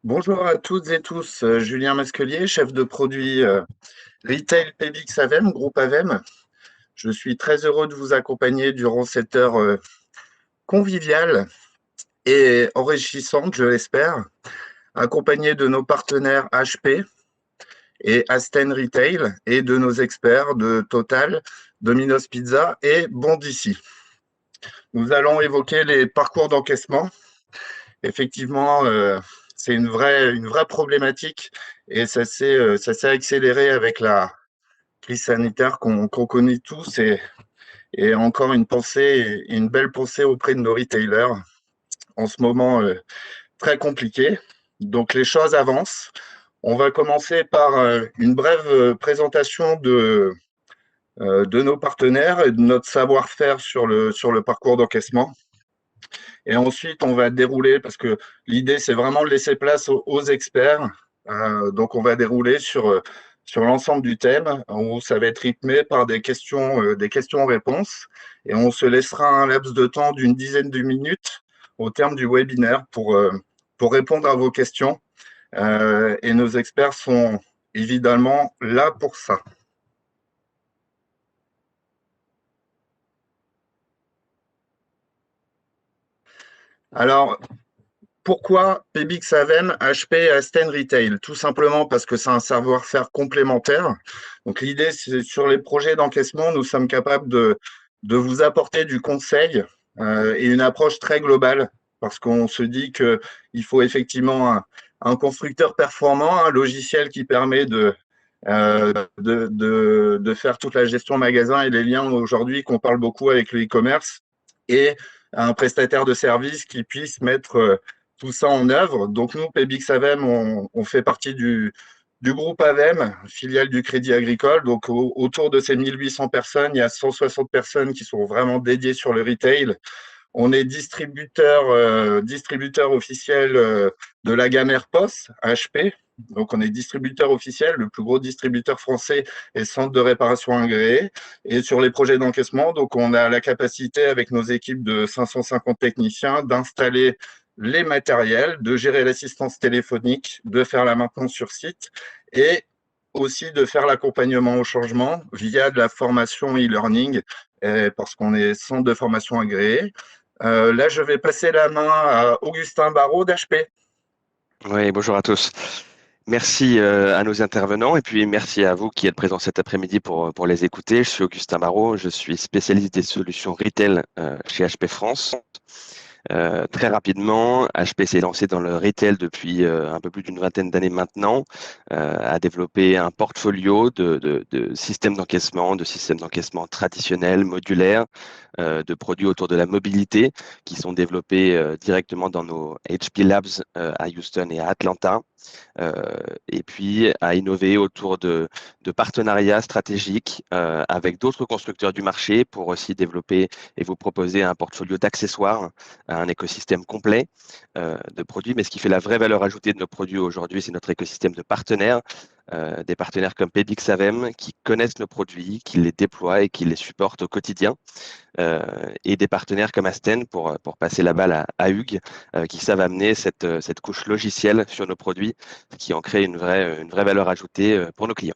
Bonjour à toutes et tous, Julien Masquelier, chef de produit Retail PBX Avem, groupe Avem. Je suis très heureux de vous accompagner durant cette heure conviviale et enrichissante, je l'espère, accompagné de nos partenaires HP et Asten Retail et de nos experts de Total, Domino's Pizza et Bondici. Nous allons évoquer les parcours d'encaissement. Effectivement, c'est une vraie problématique et ça s'est accéléré avec la crise sanitaire qu'on connaît tous et encore une pensée, une belle pensée auprès de nos retailers en ce moment très compliqué. Donc les choses avancent. On va commencer par une brève présentation de nos partenaires et de notre savoir-faire sur le parcours d'encaissement. Et ensuite, on va dérouler, parce que l'idée, c'est vraiment de laisser place aux experts. Donc, on va dérouler sur l'ensemble du thème, où ça va être rythmé par des questions-réponses. Et on se laissera un laps de temps d'une dizaine de minutes au terme du webinaire pour répondre à vos questions. Et nos experts sont évidemment là pour ça. Alors, pourquoi PBX Avem, HP et Asten Retail? Tout simplement parce que c'est un savoir-faire complémentaire. Donc l'idée, c'est sur les projets d'encaissement, nous sommes capables de vous apporter du conseil et une approche très globale, parce qu'on se dit qu'il faut effectivement un constructeur performant, un logiciel qui permet de faire toute la gestion magasin et les liens aujourd'hui qu'on parle beaucoup avec le e-commerce, et un prestataire de service qui puisse mettre tout ça en œuvre. Donc nous, PBX Avem, on fait partie du groupe Avem, filiale du Crédit Agricole. Donc autour de ces 1800 personnes, il y a 160 personnes qui sont vraiment dédiées sur le retail. On est distributeur officiel de la gamme AirPost, HP. Donc, on est distributeur officiel, le plus gros distributeur français et centre de réparation agréé. Et sur les projets d'encaissement, donc, on a la capacité, avec nos équipes de 550 techniciens, d'installer les matériels, de gérer l'assistance téléphonique, de faire la maintenance sur site et aussi de faire l'accompagnement au changement via de la formation e-learning, parce qu'on est centre de formation agréé. Là, je vais passer la main à Augustin Barraud d'HP. Oui, bonjour à tous. Merci à nos intervenants et puis merci à vous qui êtes présents cet après-midi pour les écouter. Je suis Augustin Marot, je suis spécialiste des solutions retail chez HP France. Très rapidement, HP s'est lancé dans le retail depuis un peu plus d'une vingtaine d'années maintenant, a développé un portfolio de systèmes d'encaissement traditionnels, modulaires, de produits autour de la mobilité qui sont développés directement dans nos HP Labs à Houston et à Atlanta. Euh, et puis à innover autour de partenariats stratégiques avec d'autres constructeurs du marché pour aussi développer et vous proposer un portfolio d'accessoires, un écosystème complet de produits. Mais ce qui fait la vraie valeur ajoutée de nos produits aujourd'hui, c'est notre écosystème de partenaires. Des partenaires comme PBX Avem qui connaissent nos produits, qui les déploient et qui les supportent au quotidien. Et des partenaires comme Asten pour passer la balle à Hugues, qui savent amener cette couche logicielle sur nos produits, qui en crée une vraie valeur ajoutée pour nos clients.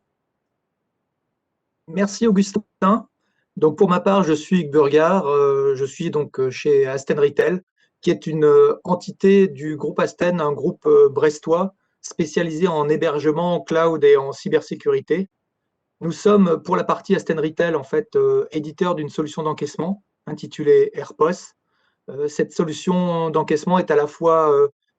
Merci Augustin. Donc pour ma part, je suis Hugues Burgard, je suis donc chez Asten Retail, qui est une entité du groupe Asten, un groupe brestois spécialisé en hébergement, en cloud et en cybersécurité. Nous sommes pour la partie Asten Retail en fait éditeur d'une solution d'encaissement intitulée AirPost. Cette solution d'encaissement est à la fois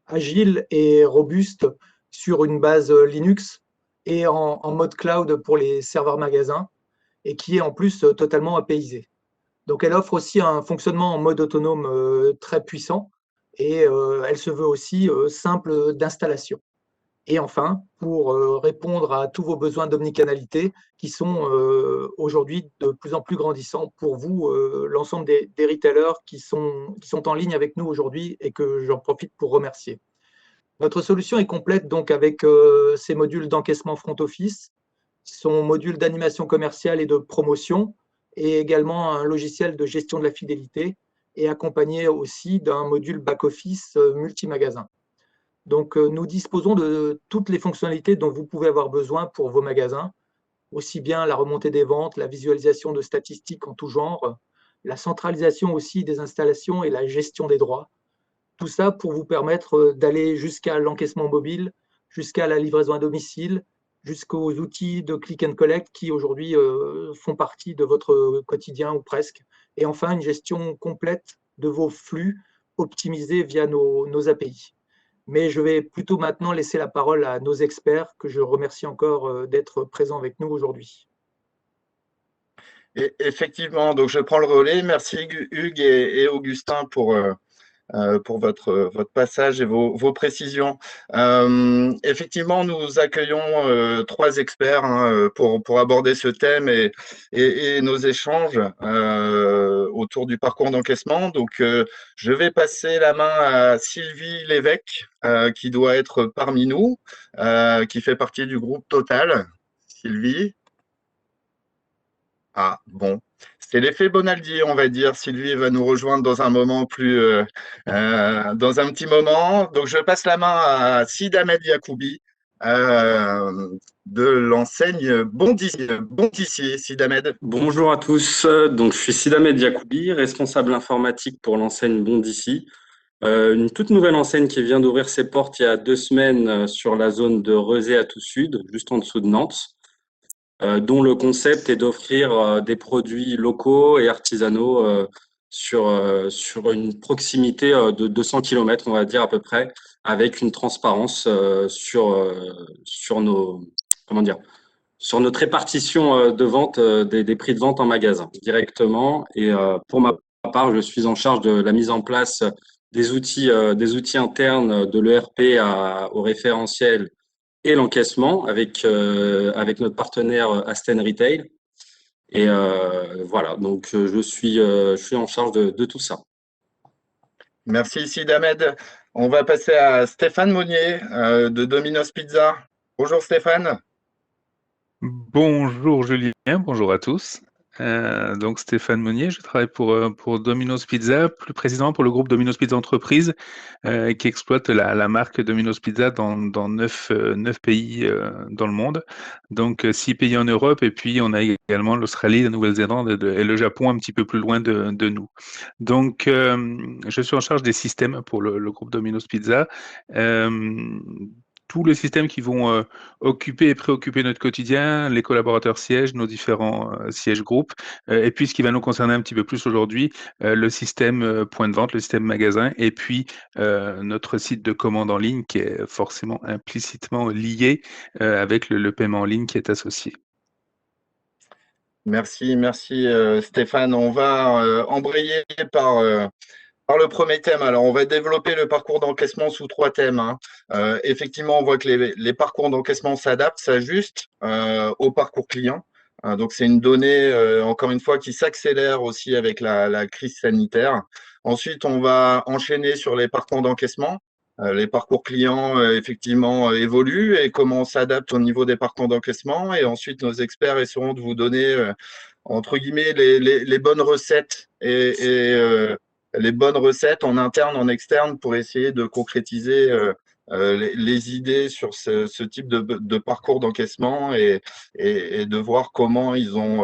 agile et robuste sur une base Linux et en mode cloud pour les serveurs magasins et qui est en plus totalement apaisée. Donc elle offre aussi un fonctionnement en mode autonome très puissant et elle se veut aussi simple d'installation. Et enfin, pour répondre à tous vos besoins d'omnicanalité qui sont aujourd'hui de plus en plus grandissants pour vous, l'ensemble des retailers qui sont en ligne avec nous aujourd'hui et que j'en profite pour remercier. Notre solution est complète donc avec ces modules d'encaissement front office, son module d'animation commerciale et de promotion, et également un logiciel de gestion de la fidélité, et accompagné aussi d'un module back-office multi-magasin. Donc, nous disposons de toutes les fonctionnalités dont vous pouvez avoir besoin pour vos magasins, aussi bien la remontée des ventes, la visualisation de statistiques en tout genre, la centralisation aussi des installations et la gestion des droits. Tout ça pour vous permettre d'aller jusqu'à l'encaissement mobile, jusqu'à la livraison à domicile, jusqu'aux outils de click and collect qui aujourd'hui font partie de votre quotidien ou presque. Et enfin, une gestion complète de vos flux optimisés via nos API. Mais je vais plutôt maintenant laisser la parole à nos experts que je remercie encore d'être présents avec nous aujourd'hui. Et effectivement, donc je prends le relais. Merci Hugues et Augustin pour votre passage et vos précisions. Effectivement, nous accueillons trois experts pour aborder ce thème et nos échanges autour du parcours d'encaissement. Donc, je vais passer la main à Sylvie Lévesque, qui doit être parmi nous, qui fait partie du groupe Total. Sylvie. Ah, bon. C'est l'effet Bonaldi, on va dire. Sylvie va nous rejoindre dans un moment dans un petit moment. Donc, je passe la main à Sid Ahmed Yacoubi de l'enseigne Bondici. Sid Ahmed. Bonjour à tous, donc je suis Sid Ahmed Yacoubi, responsable informatique pour l'enseigne Bondici, une toute nouvelle enseigne qui vient d'ouvrir ses portes il y a 2 semaines sur la zone de Rezé à tout sud, juste en dessous de Nantes, dont le concept est d'offrir des produits locaux et artisanaux sur une proximité de 200 km, on va dire à peu près, avec une transparence sur nos, comment dire, sur notre répartition de vente des prix de vente en magasin directement. Et pour ma part, je suis en charge de la mise en place des outils internes de l'ERP au référentiel et l'encaissement avec notre partenaire Asten Retail. Et voilà, donc je suis en charge de tout ça. Merci Sid Ahmed. On va passer à Stéphane Monnier de Domino's Pizza. Bonjour Stéphane. Bonjour Julien, bonjour à tous. Donc Stéphane Monnier, je travaille pour Domino's Pizza, plus précisément pour le groupe Domino's Pizza Entreprise, qui exploite la marque Domino's Pizza dans 9 pays dans le monde, donc 6 pays en Europe, et puis on a également l'Australie, la Nouvelle-Zélande et le Japon un petit peu plus loin de nous. Donc je suis en charge des systèmes pour le groupe Domino's Pizza. Tous les systèmes qui vont occuper et préoccuper notre quotidien, les collaborateurs sièges, nos différents sièges groupes, et puis ce qui va nous concerner un petit peu plus aujourd'hui, le système point de vente, le système magasin, et puis notre site de commande en ligne qui est forcément implicitement lié avec le paiement en ligne qui est associé. Merci Stéphane. On va embrayer par le premier thème. Alors, on va développer le parcours d'encaissement sous 3 thèmes. Effectivement, on voit que les parcours d'encaissement s'adaptent, s'ajustent au parcours client. Donc, c'est une donnée, encore une fois, qui s'accélère aussi avec la crise sanitaire. Ensuite, on va enchaîner sur les parcours d'encaissement. Les parcours clients, effectivement, évoluent et comment on s'adapte au niveau des parcours d'encaissement. Et ensuite, nos experts essaieront de vous donner, entre guillemets, les bonnes recettes les bonnes recettes en interne, en externe, pour essayer de concrétiser les idées sur ce type de parcours d'encaissement et de voir comment ils ont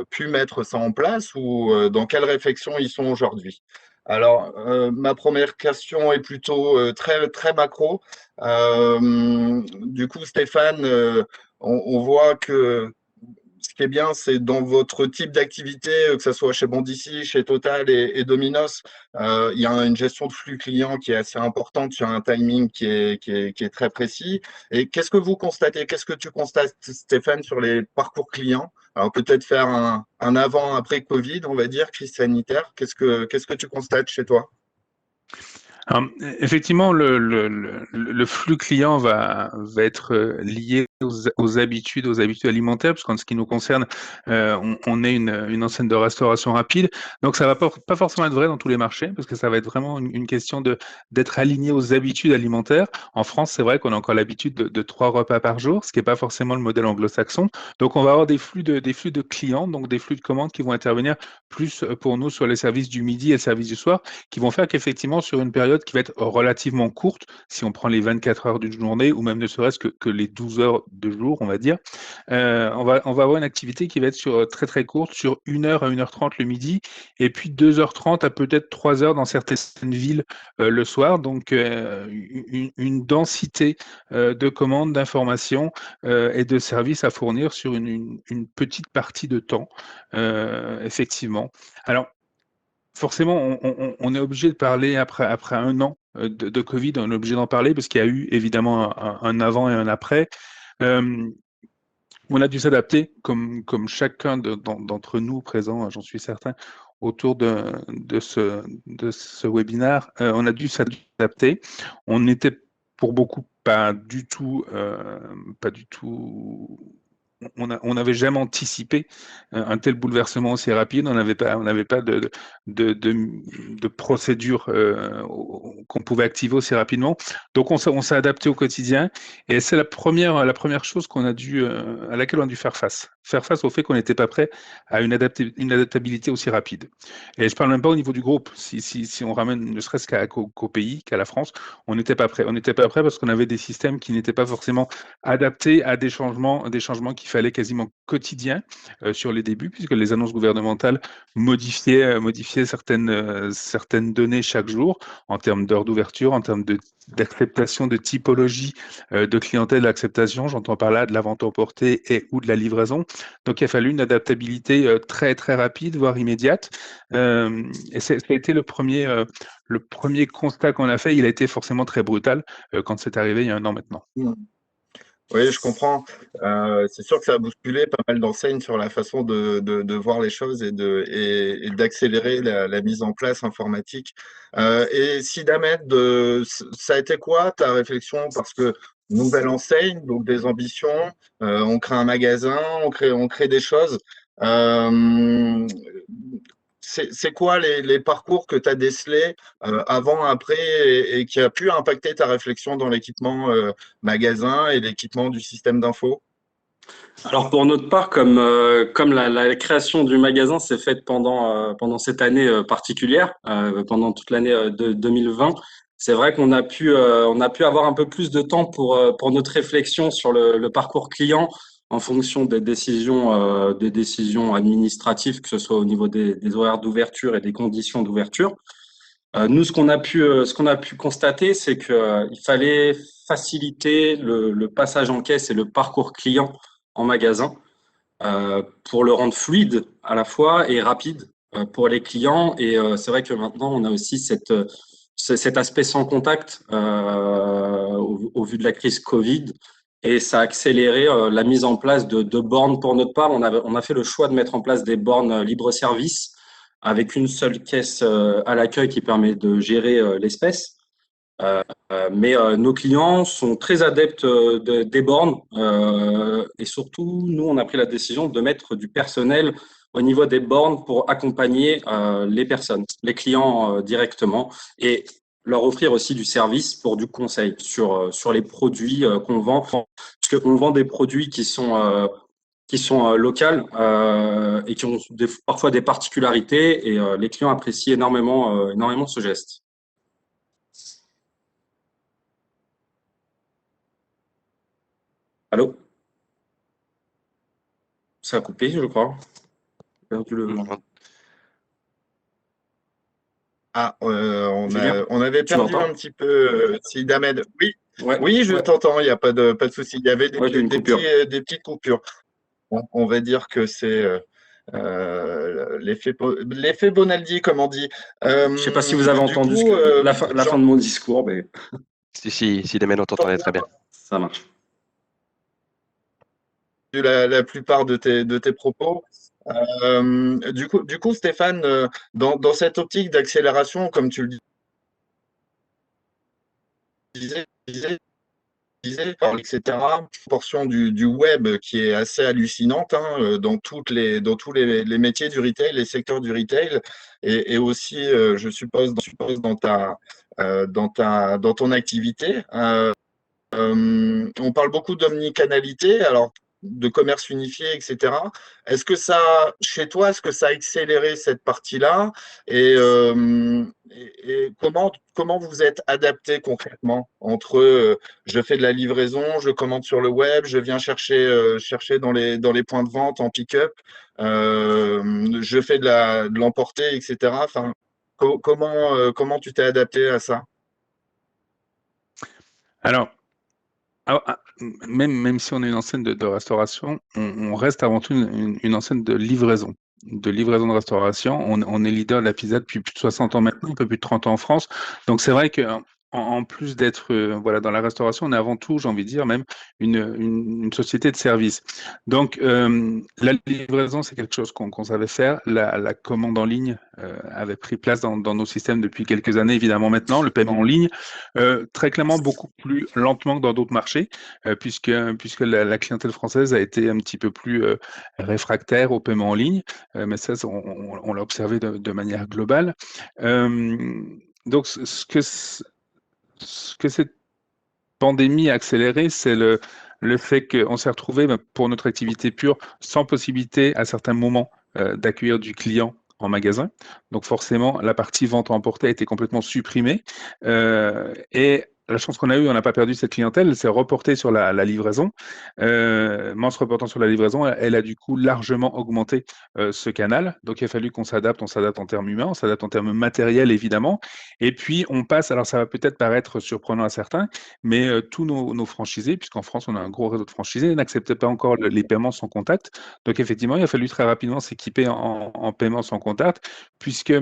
pu mettre ça en place ou dans quelle réflexion ils sont aujourd'hui. Alors, ma première question est plutôt très macro. Du coup, Stéphane, on voit que ce qui est bien, c'est dans votre type d'activité, que ce soit chez Bondici, chez Total et Domino's, il y a une gestion de flux client qui est assez importante sur un timing qui est très précis. Et qu'est-ce que vous constatez? Qu'est-ce que tu constates, Stéphane, sur les parcours clients? Alors peut-être faire un avant-après Covid, on va dire, crise sanitaire. Qu'est-ce que tu constates chez toi? Alors, effectivement, le flux client va être lié aux habitudes alimentaires, parce qu'en ce qui nous concerne, on est une enseigne de restauration rapide, donc ça va pas forcément être vrai dans tous les marchés, parce que ça va être vraiment une question d'être aligné aux habitudes alimentaires. En France, c'est vrai qu'on a encore l'habitude de 3 repas par jour, ce qui n'est pas forcément le modèle anglo-saxon. Donc on va avoir des flux de clients, donc des flux de commandes qui vont intervenir plus pour nous sur les services du midi et les services du soir, qui vont faire qu'effectivement sur une période période qui va être relativement courte, si on prend les 24 heures d'une journée, ou même ne serait-ce que les 12 heures de jour, on va dire. On va avoir une activité qui va être sur très très courte, sur 1h à 1h30 le midi, et puis 2h30 à peut-être 3h dans certaines villes le soir. Donc une densité de commandes, d'informations et de services à fournir sur une petite partie de temps, effectivement. Alors, forcément, on est obligé de parler après un an de Covid, on est obligé d'en parler parce qu'il y a eu évidemment un avant et un après. On a dû s'adapter, comme chacun d'entre nous présents, j'en suis certain, autour de ce webinaire. On a dû s'adapter. On n'était pour beaucoup pas du tout, on n'avait jamais anticipé un tel bouleversement aussi rapide. On n'avait pas de procédure qu'on pouvait activer aussi rapidement. Donc on s'est adapté au quotidien, et c'est la première chose à laquelle on a dû faire face au fait qu'on n'était pas prêt à une adaptabilité aussi rapide. Et je parle même pas au niveau du groupe. Si on ramène ne serait-ce qu'au pays, qu'à la France, on n'était pas prêt. On n'était pas prêt parce qu'on avait des systèmes qui n'étaient pas forcément adaptés à des changements qu'il fallait quasiment quotidiens sur les débuts, puisque les annonces gouvernementales modifiaient certaines données chaque jour en termes d'heures d'ouverture, en termes d'acceptation de typologie de clientèle d'acceptation. J'entends par là de la vente emportée et ou de la livraison. Donc, il a fallu une adaptabilité très, très rapide, voire immédiate. Et ça a été le premier constat qu'on a fait. Il a été forcément très brutal quand c'est arrivé il y a un an maintenant. Oui, je comprends. C'est sûr que ça a bousculé pas mal d'enseignes sur la façon de voir les choses et d'accélérer la mise en place informatique. Et Sidamed, ça a été quoi ta réflexion? Parce que nouvelle enseigne, donc des ambitions, on crée un magasin, on crée des choses. Euh, c'est quoi les parcours que tu as décelés avant, après, et qui a pu impacter ta réflexion dans l'équipement magasin et l'équipement du système d'info? Alors pour notre part, comme la création du magasin s'est faite pendant cette année particulière, pendant toute l'année de 2020, c'est vrai qu'on a pu avoir un peu plus de temps pour notre réflexion sur le parcours client en fonction des décisions administratives, que ce soit au niveau des horaires d'ouverture et des conditions d'ouverture. Nous, ce qu'on a pu constater, c'est que il fallait faciliter le passage en caisse et le parcours client en magasin pour le rendre fluide à la fois et rapide pour les clients. Et c'est vrai que maintenant, on a aussi cet aspect sans contact au vu de la crise Covid. Et ça a accéléré la mise en place de bornes pour notre part. On a fait le choix de mettre en place des bornes libre-service avec une seule caisse à l'accueil qui permet de gérer l'espèce. Mais nos clients sont très adeptes des bornes et surtout, nous, on a pris la décision de mettre du personnel au niveau des bornes pour accompagner les personnes, les clients directement et leur offrir aussi du service pour du conseil sur les produits qu'on vend. Parce qu'on vend des produits qui sont locales et qui ont parfois des particularités et les clients apprécient énormément ce geste. Allô? Ça a coupé, je crois. J'ai perdu le... Ah, Julien, on avait tu perdu m'entends? un petit peu Sidamed. Oui, Ouais, oui, je ouais, t'entends, il n'y a pas de souci. Il y avait ouais, j'ai eu une coupure. des petites coupures. On va dire que c'est l'effet Bonaldi, comme on dit. Je sais pas si vous avez Du entendu coup, la fin de mon discours, mais Si Damien, on t'entendait très bien. ça marche. la plupart de tes propos. Du coup, Stéphane, dans cette optique d'accélération, comme tu le disais, etc., portion du web qui est assez hallucinante dans tous les métiers du retail, les secteurs du retail, et aussi, je suppose, dans ton activité. On parle beaucoup d'omnicanalité. Alors, de commerce unifié, etc. Est-ce que ça, chez toi, est-ce que ça a accéléré cette partie-là et comment vous êtes adapté concrètement entre je fais de la livraison, je commande sur le web, je viens chercher dans les points de vente en pick-up, je fais de l'emporter, etc. Enfin, comment tu t'es adapté à ça? Alors, même si on est une enseigne de restauration, on reste avant tout une enseigne de livraison. De livraison de restauration. On est leader de la pizza depuis plus de 60 ans maintenant, un peu plus de 30 ans en France. Donc c'est vrai que en plus d'être voilà, dans la restauration, on est avant tout, j'ai envie de dire, même une société de service. Donc la livraison, c'est quelque chose qu'on savait faire. La commande en ligne avait pris place dans nos systèmes depuis quelques années, évidemment maintenant. Le paiement en ligne, très clairement beaucoup plus lentement que dans d'autres marchés, puisque la clientèle française a été un petit peu plus réfractaire au paiement en ligne, mais ça, on l'a observé de manière globale. Donc, ce que cette pandémie a accéléré, c'est le fait qu'on s'est retrouvé pour notre activité pure sans possibilité à certains moments d'accueillir du client en magasin. Donc forcément, la partie vente à emporter a été complètement supprimée. Et la chance qu'on a eue, on n'a pas perdu cette clientèle, elle s'est reportée sur la livraison. Mais en se reportant sur la livraison, elle a du coup largement augmenté ce canal. Donc il a fallu qu'on s'adapte, on s'adapte en termes humains, on s'adapte en termes matériels évidemment. Et puis on passe, alors ça va peut-être paraître surprenant à certains, mais tous nos franchisés, puisqu'en France on a un gros réseau de franchisés, n'acceptaient pas encore les paiements sans contact. Donc effectivement, il a fallu très rapidement s'équiper en paiement sans contact, puisque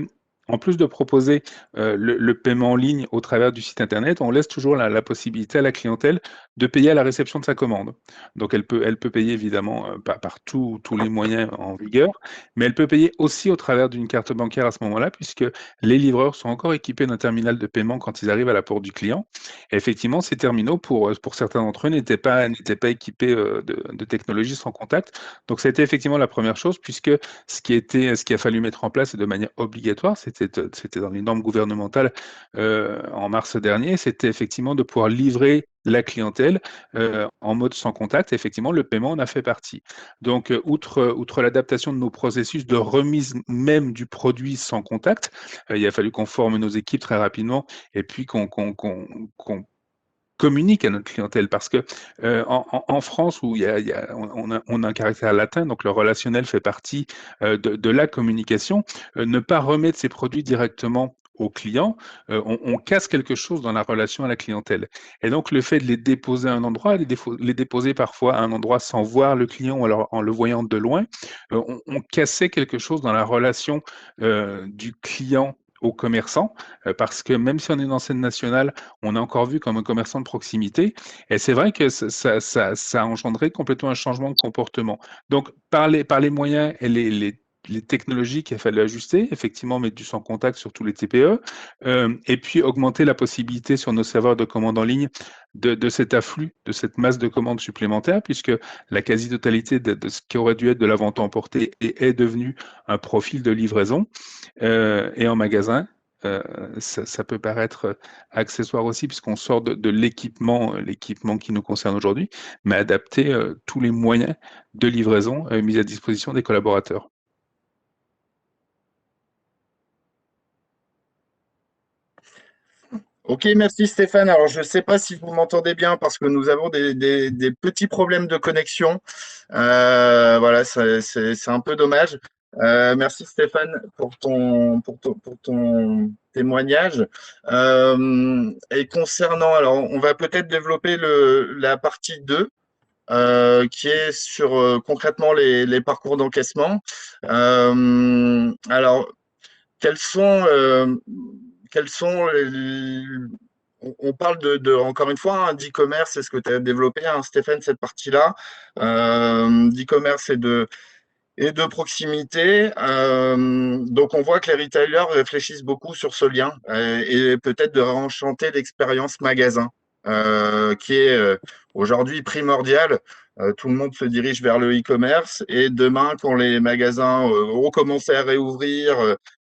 en plus de proposer le paiement en ligne au travers du site internet, on laisse toujours la possibilité à la clientèle de payer à la réception de sa commande. Donc elle peut payer évidemment par tous les moyens en vigueur, mais elle peut payer aussi au travers d'une carte bancaire à ce moment-là, puisque les livreurs sont encore équipés d'un terminal de paiement quand ils arrivent à la porte du client. Et effectivement, ces terminaux, pour certains d'entre eux, n'étaient pas équipés de technologies sans contact. Donc, ça a été effectivement la première chose, puisque ce qui a fallu mettre en place de manière obligatoire, c'était dans les normes gouvernementales en mars dernier, c'était effectivement de pouvoir livrer la clientèle en mode sans contact. Effectivement, le paiement en a fait partie. Donc, outre l'adaptation de nos processus de remise même du produit sans contact, il a fallu qu'on forme nos équipes très rapidement et puis qu'on communique à notre clientèle parce que en France où on a un caractère latin, donc le relationnel fait partie de la communication, ne pas remettre ses produits directement au client, on casse quelque chose dans la relation à la clientèle. Et donc le fait de les déposer à un endroit, les déposer parfois à un endroit sans voir le client ou alors en le voyant de loin, on cassait quelque chose dans la relation du client au commerçant, parce que même si on est une enseigne nationale, on est encore vu comme un commerçant de proximité. Et c'est vrai que ça a engendré complètement un changement de comportement. Donc, par les moyens et les technologies qu'il a fallu ajuster, effectivement, mettre du sans contact sur tous les TPE, et puis augmenter la possibilité sur nos serveurs de commande en ligne de cet afflux, de cette masse de commandes supplémentaires, puisque la quasi-totalité de ce qui aurait dû être de la vente emportée est devenu un profil de livraison. Et en magasin, ça peut paraître accessoire aussi, puisqu'on sort de l'équipement qui nous concerne aujourd'hui, mais adapter tous les moyens de livraison mis à disposition des collaborateurs. Ok, merci Stéphane. Alors, je ne sais pas si vous m'entendez bien parce que nous avons des petits problèmes de connexion. Voilà, c'est un peu dommage. Merci Stéphane pour ton témoignage. Et concernant, alors, on va peut-être développer la partie 2 qui est sur concrètement les parcours d'encaissement. Alors, quels sont, on parle encore une fois, d'e-commerce, c'est ce que tu as développé, Stéphane, cette partie-là, d'e-commerce et de proximité. Donc, on voit que les retailers réfléchissent beaucoup sur ce lien et peut-être de réenchanter l'expérience magasin, qui est aujourd'hui primordiale. Tout le monde se dirige vers le e-commerce et demain, quand les magasins vont commencer à réouvrir,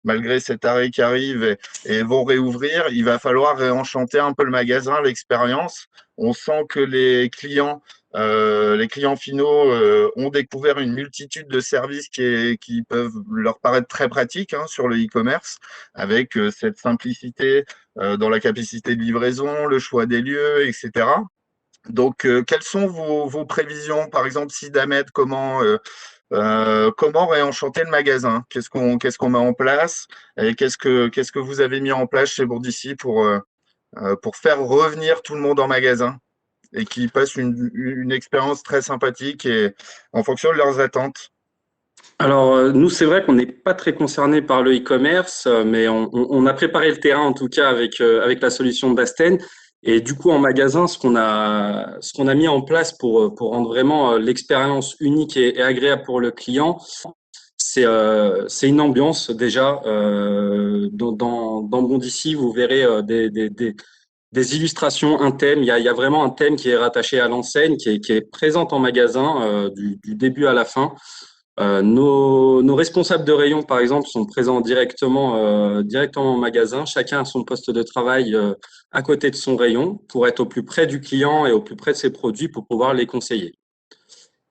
malgré cet arrêt qui arrive et vont réouvrir, il va falloir réenchanter un peu le magasin, l'expérience. On sent que les clients Les clients finaux ont découvert une multitude de services qui peuvent leur paraître très pratiques sur le e-commerce, avec cette simplicité dans la capacité de livraison, le choix des lieux, etc. Donc, quelles sont vos prévisions? Par exemple, Sidamed, comment réenchanter le magasin? Qu'est-ce qu'on met en place? Et qu'est-ce que vous avez mis en place chez Bourdici pour faire revenir tout le monde en magasin et qu'ils passent une expérience très sympathique et en fonction de leurs attentes? Alors, nous, c'est vrai qu'on n'est pas très concerné par le e-commerce, mais on a préparé le terrain en tout cas avec la solution d'Asten. Et du coup, en magasin, ce qu'on a mis en place pour rendre vraiment l'expérience unique et agréable pour le client, c'est une ambiance déjà. Dans Bondici, vous verrez des illustrations, un thème. Il y a vraiment un thème qui est rattaché à l'enseigne, qui est présente en magasin du début à la fin. Nos responsables de rayon, par exemple, sont présents directement en magasin. Chacun a son poste de travail à côté de son rayon pour être au plus près du client et au plus près de ses produits pour pouvoir les conseiller.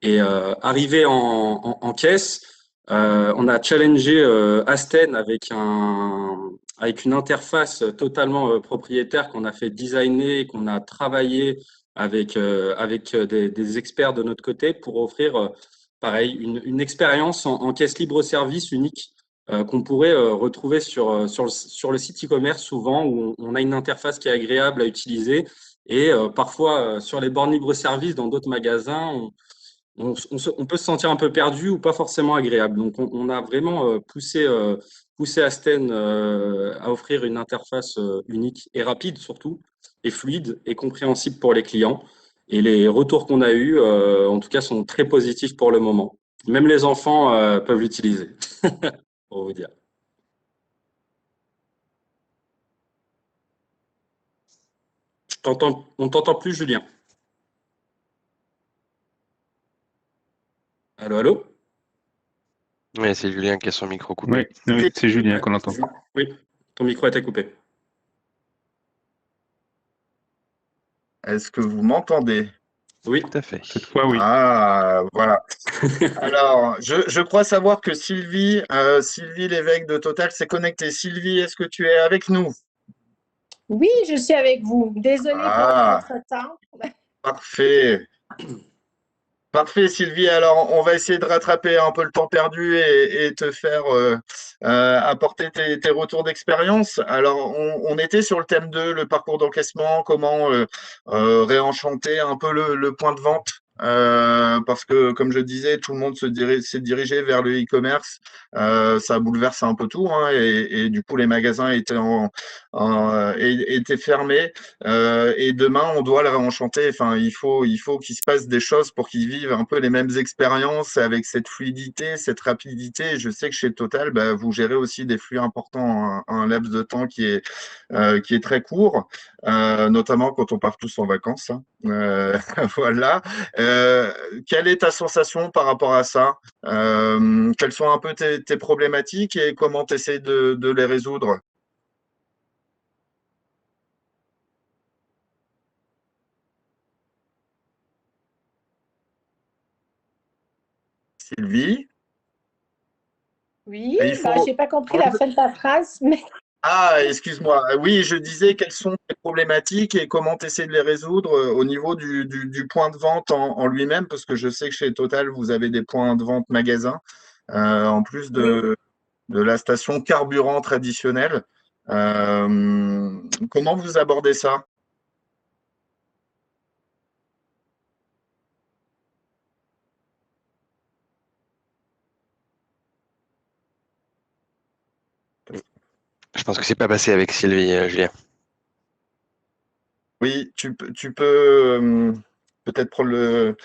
Et arrivé en caisse, on a challengé Asten avec une interface totalement propriétaire qu'on a fait designer, qu'on a travaillé avec des experts de notre côté pour offrir, pareil, une expérience en caisse libre-service unique qu'on pourrait retrouver sur le site e-commerce souvent, où on a une interface qui est agréable à utiliser. Et parfois, sur les bornes libre-service dans d'autres magasins, on peut se sentir un peu perdu ou pas forcément agréable. Donc, on a vraiment poussé Asten à offrir une interface unique et rapide surtout, et fluide et compréhensible pour les clients. Et les retours qu'on a eus, en tout cas, sont très positifs pour le moment. Même les enfants peuvent l'utiliser, pour vous dire. On t'entend plus, Julien. Allô, allô? Oui, c'est Julien qui a son micro coupé. Oui, c'est Julien qu'on entend. Oui, ton micro a été coupé. Est-ce que vous m'entendez? Oui. Tout à fait. Cette fois, oui. Ah, voilà. Alors, je crois savoir que Sylvie Lévesque de Total s'est connectée. Sylvie, est-ce que tu es avec nous? Oui, je suis avec vous. Désolée pour le Ah, contretemps. parfait. Parfait, Sylvie. Alors, on va essayer de rattraper un peu le temps perdu et te faire apporter tes retours d'expérience. Alors, on était sur le thème 2, le parcours d'encaissement, comment réenchanter un peu le point de vente. Parce que, comme je disais, tout le monde s'est dirigé vers le e-commerce. Ça bouleverse un peu tout, et du coup, les magasins étaient fermés. Et demain, on doit le réenchanter. Enfin, il faut qu'il se passe des choses pour qu'ils vivent un peu les mêmes expériences avec cette fluidité, cette rapidité. Je sais que chez Total, bah, vous gérez aussi des flux importants, un laps de temps qui est très court, notamment quand on part tous en vacances. Voilà. Quelle est ta sensation par rapport à ça? Quelles sont un peu tes problématiques et comment tu essaies de les résoudre? Sylvie? Oui, Il bah, je faut. n'ai pas compris la fin de ta phrase, mais Ah, excuse-moi. Oui, je disais quelles sont les problématiques et comment tu essaies de les résoudre au niveau du point de vente en lui-même, parce que je sais que chez Total, vous avez des points de vente magasins, en plus oui. de la station carburant traditionnelle. Comment vous abordez ça, Je pense que c'est pas passé avec Sylvie, Julien. Oui, tu peux peut-être prendre le.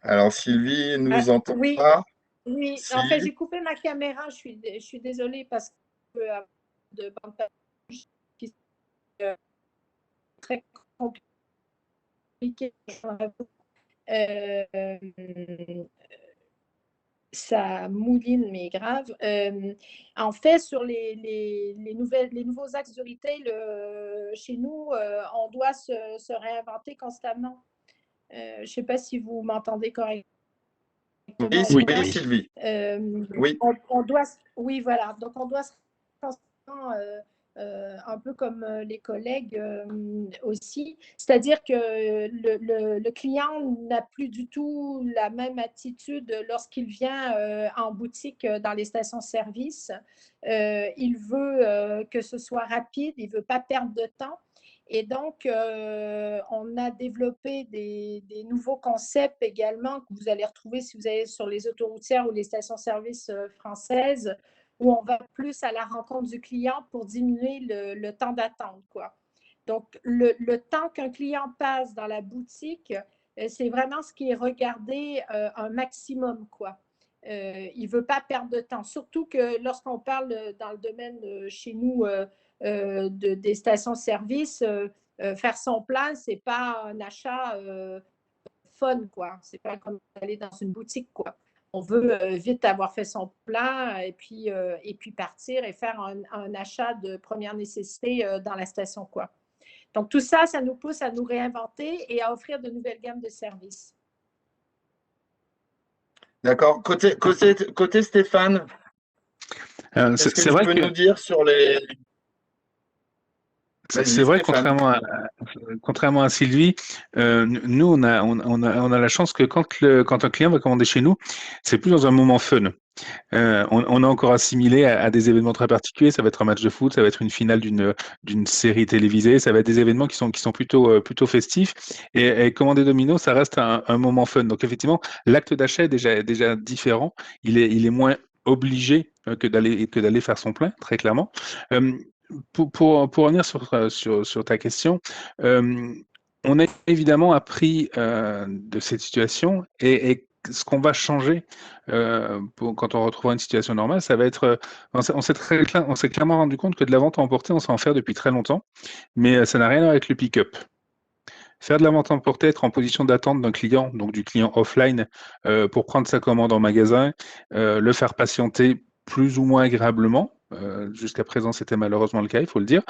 Alors, Sylvie Ah, nous entend oui, pas. oui. En fait, Si. j'ai coupé ma caméra. Je suis désolée parce que de bande passage qui est très compliqué. Euh, Ça mouline, mais grave. En fait, sur les nouveaux axes de retail, chez nous, on doit se réinventer constamment. Je ne sais pas si vous m'entendez correctement. Oui, Oui, oui, oui. Sylvie. Oui. Oui, voilà. Donc, on doit se un peu comme les collègues aussi. C'est-à-dire que le client n'a plus du tout la même attitude lorsqu'il vient en boutique dans les stations-service. Il veut que ce soit rapide, il ne veut pas perdre de temps. Et donc, on a développé des nouveaux concepts également que vous allez retrouver si vous allez sur les autoroutières ou les stations-service françaises, où on va plus à la rencontre du client pour diminuer le temps d'attente, quoi. Donc, le temps qu'un client passe dans la boutique, c'est vraiment ce qui est regardé un maximum, quoi. Il ne veut pas perdre de temps. Surtout que lorsqu'on parle dans le domaine chez nous des stations-service, faire son plan, ce n'est pas un achat fun, quoi. Ce n'est pas comme aller dans une boutique, quoi. On veut vite avoir fait son plan et puis partir et faire un achat de première nécessité dans la station, quoi. Donc, tout ça, ça nous pousse à nous réinventer et à offrir de nouvelles gammes de services. D'accord. Côté Stéphane, est-ce que C'est tu vrai peux que nous dire sur les… c'est Vas-y, vrai, Stéphane. contrairement à Sylvie, nous, on a la chance que quand un client va commander chez nous, c'est plus dans un moment fun. On a encore assimilé à des événements très particuliers. Ça va être un match de foot, ça va être une finale d'une série télévisée, ça va être des événements qui sont plutôt festifs. Et commander Domino, ça reste un moment fun. Donc effectivement, l'acte d'achat est déjà différent. Il est moins obligé que d'aller faire son plein, très clairement. Euh, pour revenir sur ta question, on a évidemment appris de cette situation et ce qu'on va changer quand on retrouvera une situation normale, ça va être, on s'est clairement rendu compte que de la vente à emporter, on sait en faire depuis très longtemps, mais ça n'a rien à voir avec le pick-up. Faire de la vente à emporter, être en position d'attente d'un client, donc du client offline, pour prendre sa commande en magasin, le faire patienter plus ou moins agréablement. Jusqu'à présent, c'était malheureusement le cas, il faut le dire,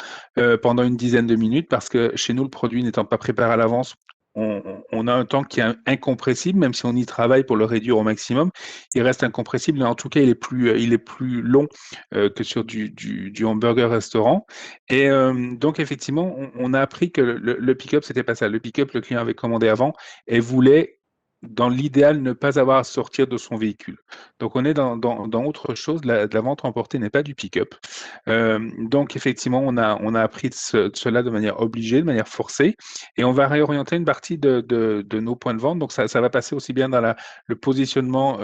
pendant une dizaine de minutes, parce que chez nous, le produit n'étant pas préparé à l'avance, on a un temps qui est incompressible, même si on y travaille pour le réduire au maximum, il reste incompressible, et en tout cas, il est plus long que sur du hamburger restaurant. Et donc, effectivement, on a appris que le pick-up, c'était pas ça. Le pick-up, le client avait commandé avant et voulait, dans l'idéal, ne pas avoir à sortir de son véhicule. Donc, on est dans autre chose. De la vente emportée n'est pas du pick-up. Donc, effectivement, on a appris de cela de manière obligée, de manière forcée. Et on va réorienter une partie de nos points de vente. Donc, ça va passer aussi bien dans le positionnement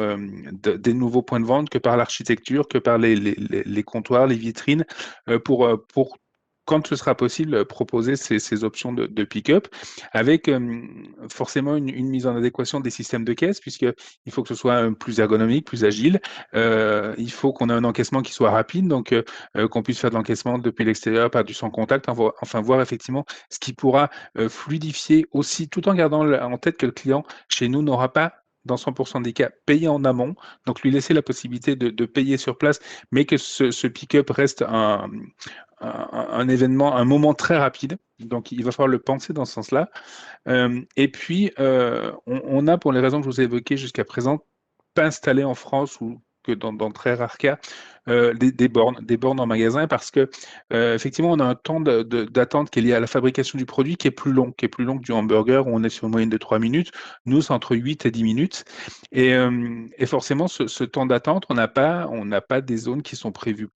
des nouveaux points de vente que par l'architecture, que par les comptoirs, les vitrines, pour quand ce sera possible, proposer ces options de pick-up avec forcément une mise en adéquation des systèmes de caisse, puisqu'il faut que ce soit plus ergonomique, plus agile. Il faut qu'on ait un encaissement qui soit rapide, donc qu'on puisse faire de l'encaissement depuis l'extérieur par du sans contact, enfin voir effectivement ce qui pourra fluidifier aussi, tout en gardant en tête que le client chez nous n'aura pas dans 100% des cas, payé en amont, donc lui laisser la possibilité de payer sur place, mais que ce pick-up reste un événement, un moment très rapide. Donc, il va falloir le penser dans ce sens-là. Et puis, on a, pour les raisons que je vous ai évoquées jusqu'à présent, pas installé en France ou que dans très rares cas, des bornes en magasin parce que effectivement, on a un temps d'attente qui est lié à la fabrication du produit qui est plus long que du hamburger où on est sur une moyenne de 3 minutes. Nous, c'est entre 8 et 10 minutes. Et forcément, ce temps d'attente, on n'a pas des zones qui sont prévues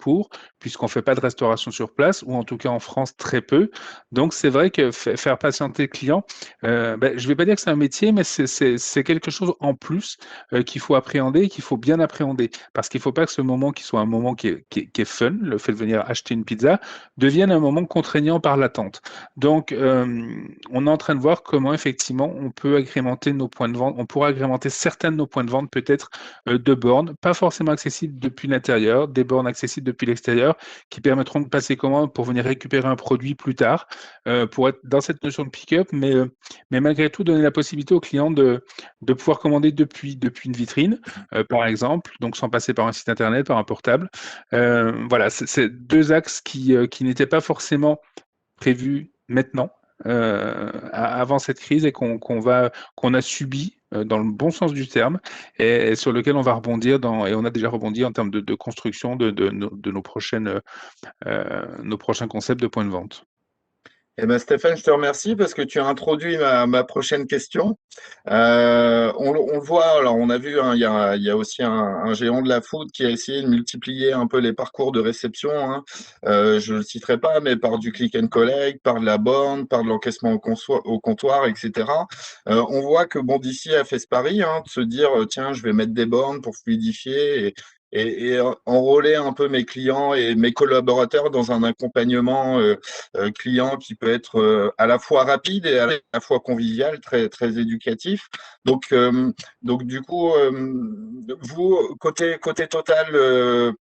puisqu'on ne fait pas de restauration sur place, ou en tout cas en France, très peu. Donc, c'est vrai que faire patienter le client, je ne vais pas dire que c'est un métier, mais c'est quelque chose en plus qu'il faut appréhender, qu'il faut bien appréhender. Parce qu'il ne faut pas que ce moment qui soit un moment qui est fun, le fait de venir acheter une pizza, devienne un moment contraignant par l'attente. Donc, on est en train de voir comment effectivement on peut agrémenter nos points de vente. On pourra agrémenter certains de nos points de vente peut-être de bornes, pas forcément accessibles depuis l'intérieur, des bornes accessibles depuis l'extérieur, qui permettront de passer commande pour venir récupérer un produit plus tard, pour être dans cette notion de pick-up, mais malgré tout donner la possibilité aux clients de pouvoir commander depuis une vitrine, par exemple, donc sans passer par un site internet, par un portable. Voilà, c'est deux axes qui n'étaient pas forcément prévus maintenant. avant cette crise et qu'on a subi dans le bon sens du terme et sur lequel on va rebondir et on a déjà rebondi en termes de construction de nos prochains concepts de points de vente. Eh ben Stéphane, je te remercie parce que tu as introduit ma prochaine question. On le voit, alors on a vu, hein, il y a aussi un géant de la food qui a essayé de multiplier un peu les parcours de réception, hein. Je ne le citerai pas, mais par du click and collect, par de la borne, par de l'encaissement au comptoir, etc. On voit que Bondici a fait ce pari, hein, de se dire, tiens, je vais mettre des bornes pour fluidifier et enrôler un peu mes clients et mes collaborateurs dans un accompagnement client qui peut être à la fois rapide et à la fois convivial, très, très éducatif. Donc du coup, vous, côté Total,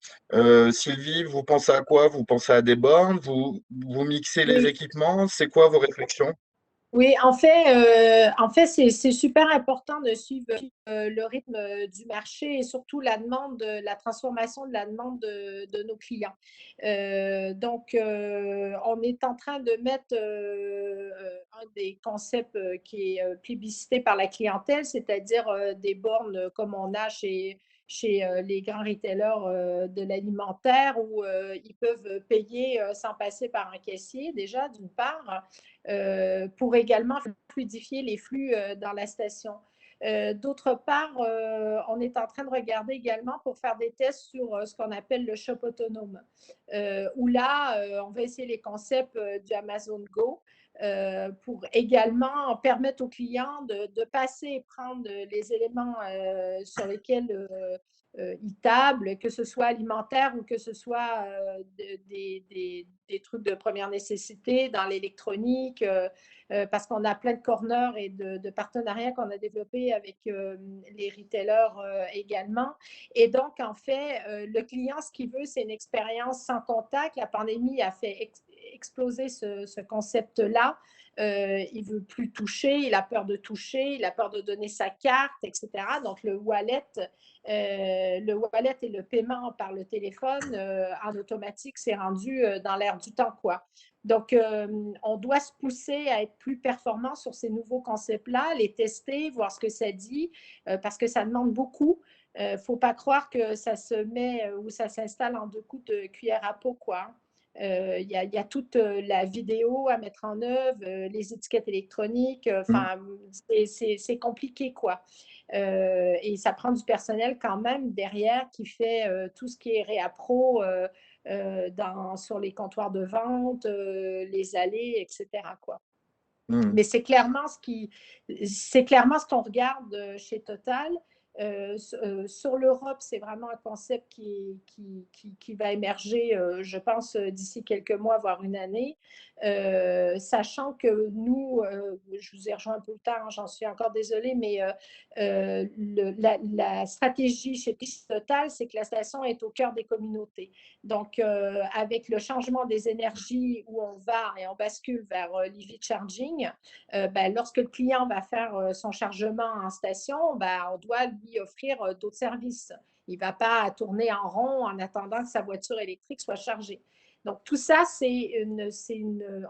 Sylvie, vous pensez à quoi? Vous pensez à des bornes? Vous mixez les Oui. équipements? C'est quoi vos réflexions? Oui, en fait c'est super important de suivre le rythme du marché et surtout la transformation de la demande de nos clients. Donc, on est en train de mettre un des concepts qui est plébiscité par la clientèle, c'est-à-dire des bornes comme on a chez les grands retailers de l'alimentaire où ils peuvent payer sans passer par un caissier déjà, d'une part. Pour également fluidifier les flux dans la station. D'autre part, on est en train de regarder également pour faire des tests sur ce qu'on appelle le shop autonome, où là, on va essayer les concepts du Amazon Go pour également permettre aux clients de passer et prendre les éléments sur lesquels ils tablent, que ce soit alimentaire ou que ce soit des trucs de première nécessité dans l'électronique, parce qu'on a plein de corners et de partenariats qu'on a développés avec les retailers également. Et donc, en fait, le client, ce qu'il veut, c'est une expérience sans contact. La pandémie a fait exploser ce concept-là. Il ne veut plus toucher, il a peur de toucher, il a peur de donner sa carte, etc. Donc, le wallet et le paiement par le téléphone en automatique, c'est rendu dans l'air du temps, quoi. Donc, on doit se pousser à être plus performant sur ces nouveaux concepts-là, les tester, voir ce que ça dit, parce que ça demande beaucoup. Il ne faut pas croire que ça se met ou ça s'installe en 2 coups de cuillère à peau, quoi. Il y a toute la vidéo à mettre en œuvre, les étiquettes électroniques, enfin, c'est compliqué, quoi. Et ça prend du personnel quand même derrière qui fait tout ce qui est réappro sur les comptoirs de vente, les allées, etc., quoi. Mais c'est clairement ce qu'on regarde chez Total. Sur l'Europe, c'est vraiment un concept qui va émerger, je pense, d'ici quelques mois, voire une année. Sachant que nous, je vous ai rejoint un peu tard, j'en suis encore désolée, mais la stratégie chez Total, c'est que la station est au cœur des communautés. Donc, avec le changement des énergies où on va et on bascule vers l'EV charging, lorsque le client va faire son chargement en station, on doit lui offrir d'autres services. Il ne va pas tourner en rond en attendant que sa voiture électrique soit chargée. Donc, tout ça,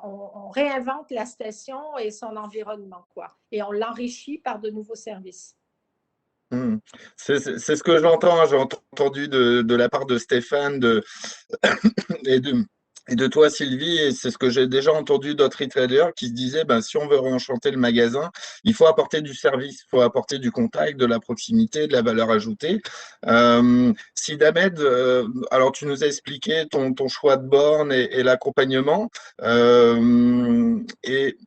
on réinvente la station et son environnement, quoi. Et on l'enrichit par de nouveaux services. C'est ce que j'entends. J'ai entendu de la part de Stéphane et de toi, Sylvie, et c'est ce que j'ai déjà entendu d'autres retailers qui se disaient, si on veut réenchanter le magasin, il faut apporter du service, il faut apporter du contact, de la proximité, de la valeur ajoutée. Sid Ahmed, alors tu nous as expliqué ton choix de borne et l'accompagnement. Et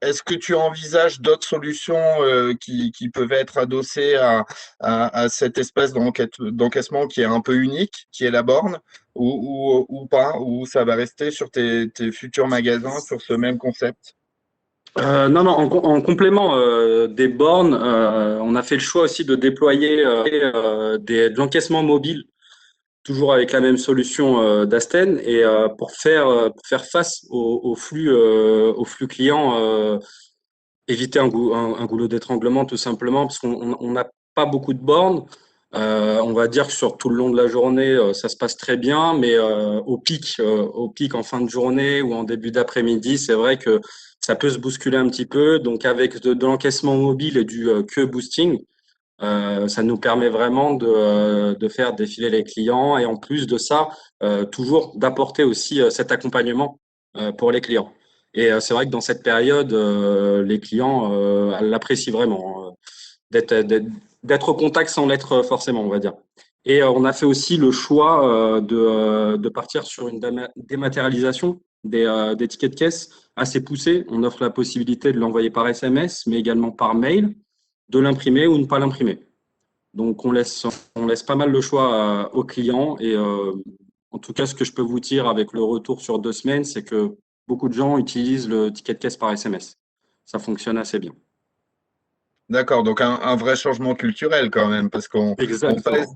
est-ce que tu envisages d'autres solutions qui peuvent être adossées à cet espace d'encaissement qui est un peu unique, qui est la borne, ou pas, ou ça va rester sur tes futurs magasins sur ce même concept? Non, en complément des bornes, on a fait le choix aussi de déployer de l'encaissement mobile, toujours avec la même solution d'Asten, et pour faire face au flux client, éviter un goulot d'étranglement tout simplement, parce qu'on n'a pas beaucoup de bornes. On va dire que sur tout le long de la journée, ça se passe très bien, mais au pic en fin de journée ou en début d'après-midi, c'est vrai que ça peut se bousculer un petit peu. Donc, avec de l'encaissement mobile et du queue boosting, ça nous permet vraiment de faire défiler les clients et en plus de ça, toujours d'apporter aussi cet accompagnement pour les clients. Et c'est vrai que dans cette période, les clients l'apprécient vraiment, d'être au contact sans l'être forcément, on va dire. Et on a fait aussi le choix de partir sur une dématérialisation des tickets de caisse assez poussée. On offre la possibilité de l'envoyer par SMS, mais également par mail, de l'imprimer ou ne pas l'imprimer. Donc, on laisse pas mal le choix aux clients. Et en tout cas, ce que je peux vous dire avec le retour sur 2 semaines, c'est que beaucoup de gens utilisent le ticket de caisse par SMS. Ça fonctionne assez bien. D'accord, donc un vrai changement culturel quand même, parce qu'on passe Exactement.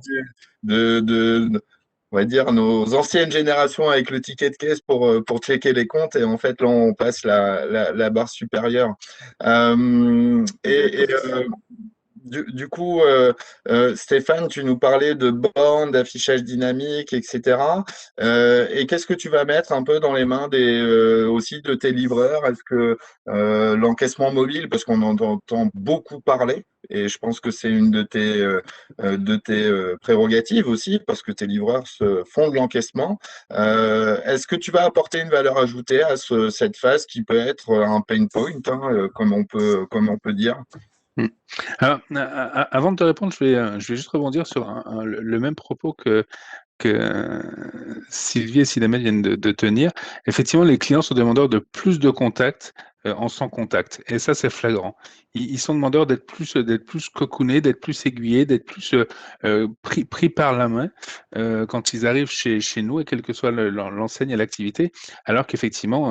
on va dire, nos anciennes générations avec le ticket de caisse pour checker les comptes, et en fait, là, on passe la barre supérieure. Du coup, Stéphane, tu nous parlais de bornes, d'affichage dynamique, etc. Et qu'est-ce que tu vas mettre un peu dans les mains aussi de tes livreurs? Est-ce que l'encaissement mobile, parce qu'on en entend beaucoup parler, et je pense que c'est une de tes prérogatives aussi, parce que tes livreurs font de l'encaissement. Est-ce que tu vas apporter une valeur ajoutée à cette phase qui peut être un pain point, hein, comme on peut dire? Alors, avant de te répondre, je vais juste rebondir sur le même propos que Sylvie et Sidamel viennent de tenir. Effectivement, les clients sont demandeurs de plus de contacts en sans contact. Et ça, c'est flagrant. Ils sont demandeurs d'être plus cocoonés, d'être plus aiguillés, d'être plus pris par la main quand ils arrivent chez nous, et quelle que soit l'enseigne et l'activité. Alors qu'effectivement,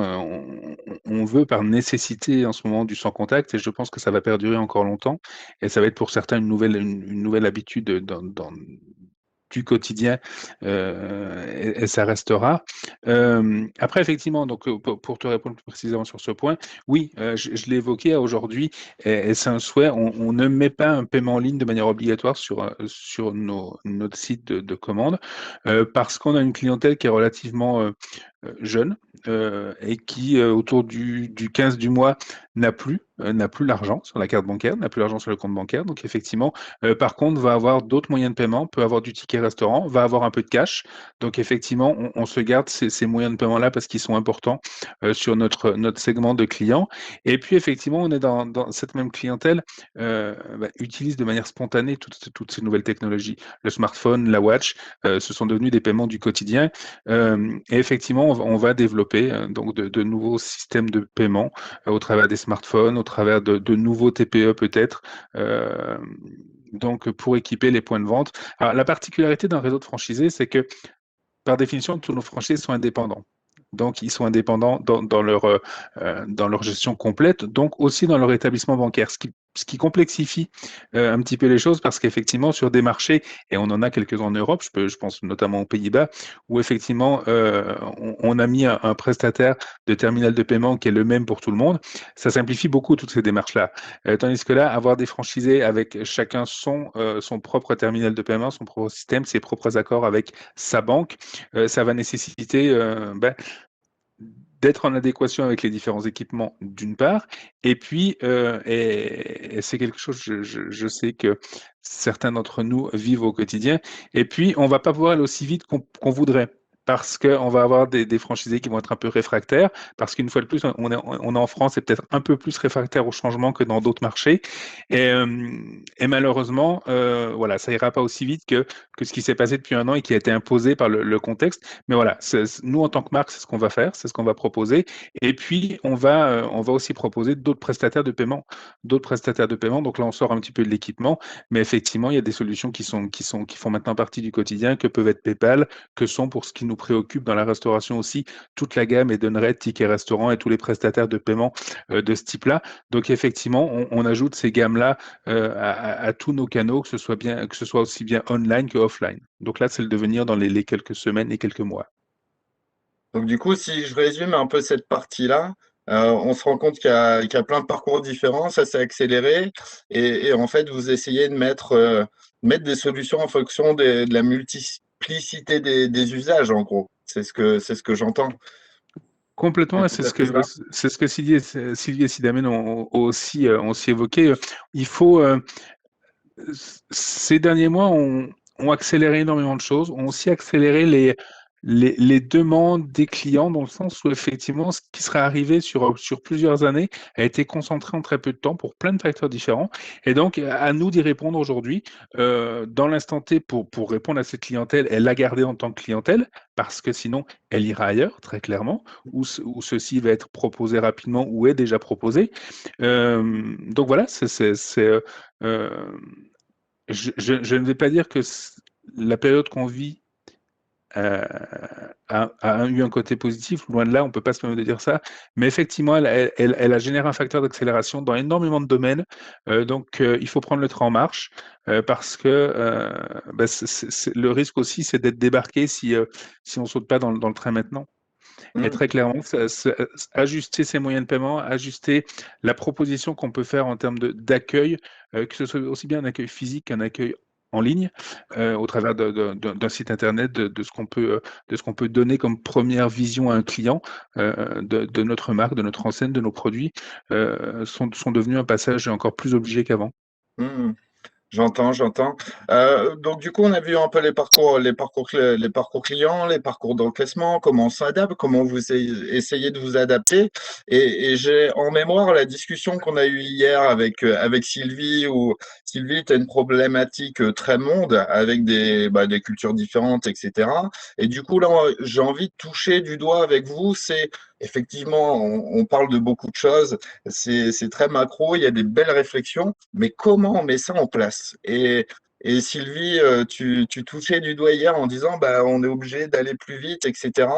on veut par nécessité en ce moment du sans contact, et je pense que ça va perdurer encore longtemps. Et ça va être pour certains une nouvelle habitude du quotidien, et ça restera. Après, effectivement, donc pour te répondre plus précisément sur ce point, oui, je l'ai évoqué aujourd'hui, et c'est un souhait. On ne met pas un paiement en ligne de manière obligatoire sur notre site de commande, parce qu'on a une clientèle qui est relativement jeune, et qui, autour du 15 du mois, n'a plus l'argent sur la carte bancaire, n'a plus l'argent sur le compte bancaire. Donc effectivement, par contre, va avoir d'autres moyens de paiement, peut avoir du ticket restaurant, va avoir un peu de cash. Donc effectivement, on se garde ces moyens de paiement-là parce qu'ils sont importants sur notre segment de clients. Et puis effectivement, on est dans cette même clientèle, utilise de manière spontanée toutes ces nouvelles technologies. Le smartphone, la watch, ce sont devenus des paiements du quotidien. Et effectivement, on va développer donc de nouveaux systèmes de paiement au travers des smartphones, au travers de nouveaux TPE peut-être, donc pour équiper les points de vente. Alors, la particularité d'un réseau de franchisés, c'est que par définition, tous nos franchisés sont indépendants. Donc, ils sont indépendants dans leur gestion complète, donc aussi dans leur établissement bancaire, ce qui complexifie un petit peu les choses, parce qu'effectivement, sur des marchés, et on en a quelques-uns en Europe, je pense notamment aux Pays-Bas, où effectivement, on a mis un prestataire de terminal de paiement qui est le même pour tout le monde. Ça simplifie beaucoup toutes ces démarches-là. Tandis que là, avoir des franchisés avec chacun son propre terminal de paiement, son propre système, ses propres accords avec sa banque, ça va nécessiter d'être en adéquation avec les différents équipements d'une part, et puis et c'est quelque chose, je sais que certains d'entre nous vivent au quotidien, et puis on va pas pouvoir aller aussi vite qu'on voudrait. Parce qu'on va avoir des franchisés qui vont être un peu réfractaires, parce qu'une fois de plus, on est en France, et peut-être un peu plus réfractaire au changement que dans d'autres marchés. Et malheureusement, voilà, ça ira pas aussi vite que ce qui s'est passé depuis 1 an et qui a été imposé par le contexte. Mais voilà, nous, en tant que marque, c'est ce qu'on va faire, c'est ce qu'on va proposer. Et puis, on va aussi proposer d'autres prestataires de paiement. D'autres prestataires de paiement. Donc là, on sort un petit peu de l'équipement. Mais effectivement, il y a des solutions qui font maintenant partie du quotidien, que peuvent être PayPal, que sont, pour ce qui nous préoccupe dans la restauration aussi, toute la gamme Edenred, Ticket Restaurant et tous les prestataires de paiement de ce type-là. Donc effectivement, on ajoute ces gammes-là à tous nos canaux, que ce soit aussi bien online que offline. Donc là, c'est le devenir dans les quelques semaines et quelques mois. Donc du coup, si je résume un peu cette partie-là, on se rend compte qu'il y a plein de parcours différents, ça s'est accéléré, et en fait, vous essayez de mettre des solutions en fonction de la multiplicité des usages, en gros. C'est ce que j'entends. Complètement, et C'est tout à fait ça. c'est ce que Sylvie et Sidamène ont aussi évoqué. Il faut, ces derniers mois ont accéléré énormément de choses, ont aussi accéléré les demandes des clients, dans le sens où effectivement, ce qui serait arrivé sur plusieurs années a été concentré en très peu de temps pour plein de facteurs différents. Et donc, à nous d'y répondre aujourd'hui, dans l'instant T, pour répondre à cette clientèle, elle la garder en tant que clientèle, parce que sinon, elle ira ailleurs, très clairement, où ceci va être proposé rapidement ou est déjà proposé. Donc voilà, je ne vais pas dire que la période qu'on vit euh, a eu un côté positif, loin de là, on ne peut pas se permettre de dire ça, mais effectivement, elle a généré un facteur d'accélération dans énormément de domaines, donc il faut prendre le train en marche, parce que bah, le risque aussi, c'est d'être débarqué si on ne saute pas dans le train maintenant. Et très clairement, ajuster ses moyens de paiement, ajuster la proposition qu'on peut faire en termes d'accueil, que ce soit aussi bien un accueil physique qu'un accueil en ligne, au travers d'un site internet, de ce qu'on peut donner comme première vision à un client de notre marque, de notre enseigne, de nos produits, sont devenus un passage encore plus obligé qu'avant. Mmh. J'entends, j'entends. Donc du coup, on a vu un peu les parcours clients, les parcours d'encaissement, comment on s'adapte, comment vous essayez de vous adapter. Et j'ai en mémoire la discussion qu'on a eue hier avec Sylvie, où Sylvie, tu as une problématique très monde avec des cultures différentes, etc. Et du coup, là, j'ai envie de toucher du doigt avec vous, c'est effectivement, on parle de beaucoup de choses, c'est très macro, il y a des belles réflexions, mais comment on met ça en place? Et Sylvie, tu touchais du doigt hier en disant bah, on est obligé d'aller plus vite, etc.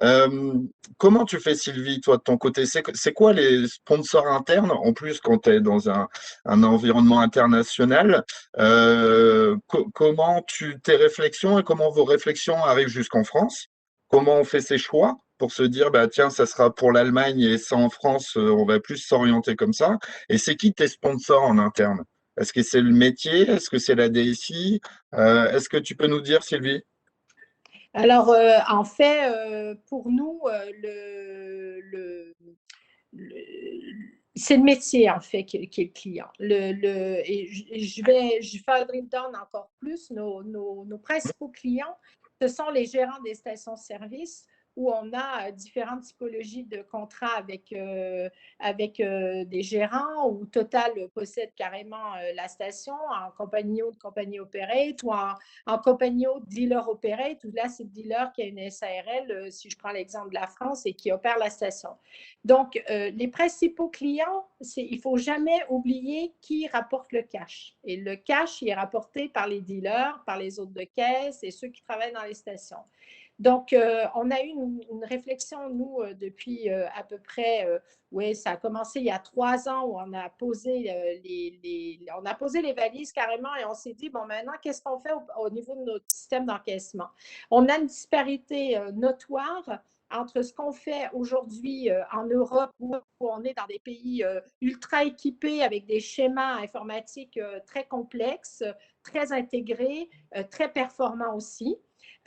Euh, Comment tu fais, Sylvie, toi, de ton côté? C'est quoi les sponsors internes, en plus, quand tu es dans un environnement international? Comment tes réflexions et comment vos réflexions arrivent jusqu'en France? Comment on fait ses choix pour se dire, bah, tiens, ça sera pour l'Allemagne et ça en France, on va plus s'orienter comme ça? Et c'est qui tes sponsors en interne? Est-ce que c'est le métier? Est-ce que c'est la DSI? Est-ce que tu peux nous dire, Sylvie? Alors, en fait, pour nous, c'est le métier, en fait, qui est le client. Et je vais faire drill down encore plus. Nos principaux clients, ce sont les gérants des stations-service où on a différentes typologies de contrats avec des gérants, où Total possède carrément la station en compagnie de compagnie opérate ou en compagnie de dealer opérate, où là, c'est le dealer qui a une SARL, si je prends l'exemple de la France, et qui opère la station. Donc, les principaux clients, il ne faut jamais oublier qui rapporte le cash. Et le cash, il est rapporté par les dealers, par les hôtes de caisse et ceux qui travaillent dans les stations. Donc, on a eu une réflexion, nous, depuis à peu près, oui, ça a commencé il y a 3 ans où on a posé les valises carrément et on s'est dit, bon, maintenant, qu'est-ce qu'on fait au niveau de notre système d'encaissement? On a une disparité notoire entre ce qu'on fait aujourd'hui en Europe, où on est dans des pays ultra équipés avec des schémas informatiques très complexes, très intégrés, très performants aussi.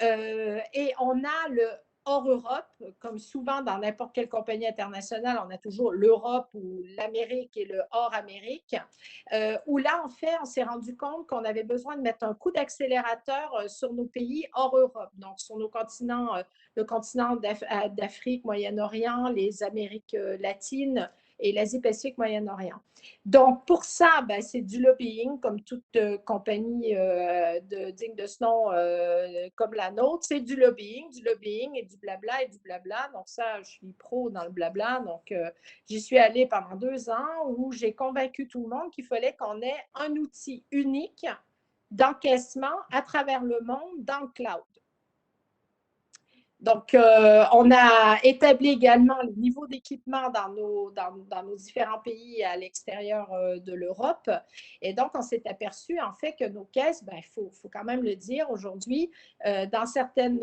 Et on a le hors Europe, comme souvent dans n'importe quelle compagnie internationale, on a toujours l'Europe ou l'Amérique et le hors Amérique, où là, en fait, on s'est rendu compte qu'on avait besoin de mettre un coup d'accélérateur sur nos pays hors Europe, donc sur nos continents, le continent d'Afrique, Moyen-Orient, les Amériques latines et l'Asie-Pacifique, Moyen-Orient. Donc, pour ça, ben, c'est du lobbying, comme toute compagnie digne de ce nom comme la nôtre. C'est du lobbying et du blabla et du blabla. Donc, ça, je suis pro dans le blabla. Donc, j'y suis allée pendant 2 ans où j'ai convaincu tout le monde qu'il fallait qu'on ait un outil unique d'encaissement à travers le monde dans le cloud. Donc, on a établi également le niveau d'équipement dans nos différents pays à l'extérieur de l'Europe. Et donc, on s'est aperçu, en fait, que nos caisses, ben, faut quand même le dire aujourd'hui, dans certaines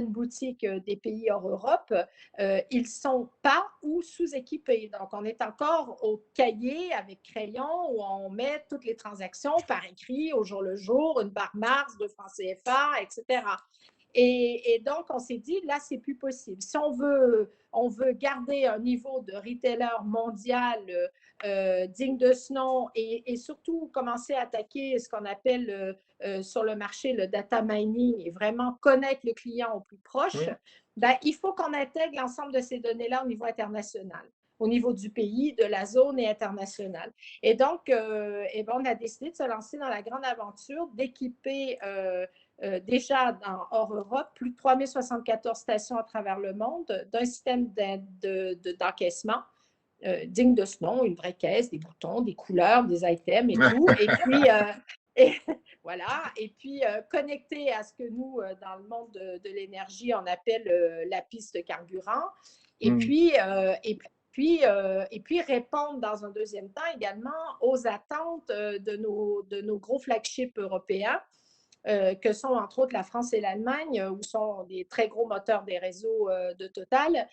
boutiques des pays hors Europe, ils ne sont pas ou sous-équipés. Donc, on est encore au cahier avec crayon où on met toutes les transactions par écrit, au jour le jour, une barre Mars, 2 francs CFA, etc. Et donc, on s'est dit, là, c'est plus possible. Si on veut garder un niveau de retailer mondial digne de ce nom et surtout commencer à attaquer ce qu'on appelle sur le marché le data mining et vraiment connaître le client au plus proche, ben, il faut qu'on intègre l'ensemble de ces données-là au niveau international, au niveau du pays, de la zone et international. Et donc, ben, on a décidé de se lancer dans la grande aventure d'équiper déjà hors Europe, plus de 3074 stations à travers le monde d'un système d'encaissement digne de ce nom, une vraie caisse, des boutons, des couleurs, des items et tout. Et puis, voilà, et puis connecté à ce que nous, dans le monde de l'énergie, on appelle la piste de carburant. Et puis, répondre dans un deuxième temps également aux attentes de nos gros flagships européens, que sont entre autres la France et l'Allemagne, où sont des très gros moteurs des réseaux de Total,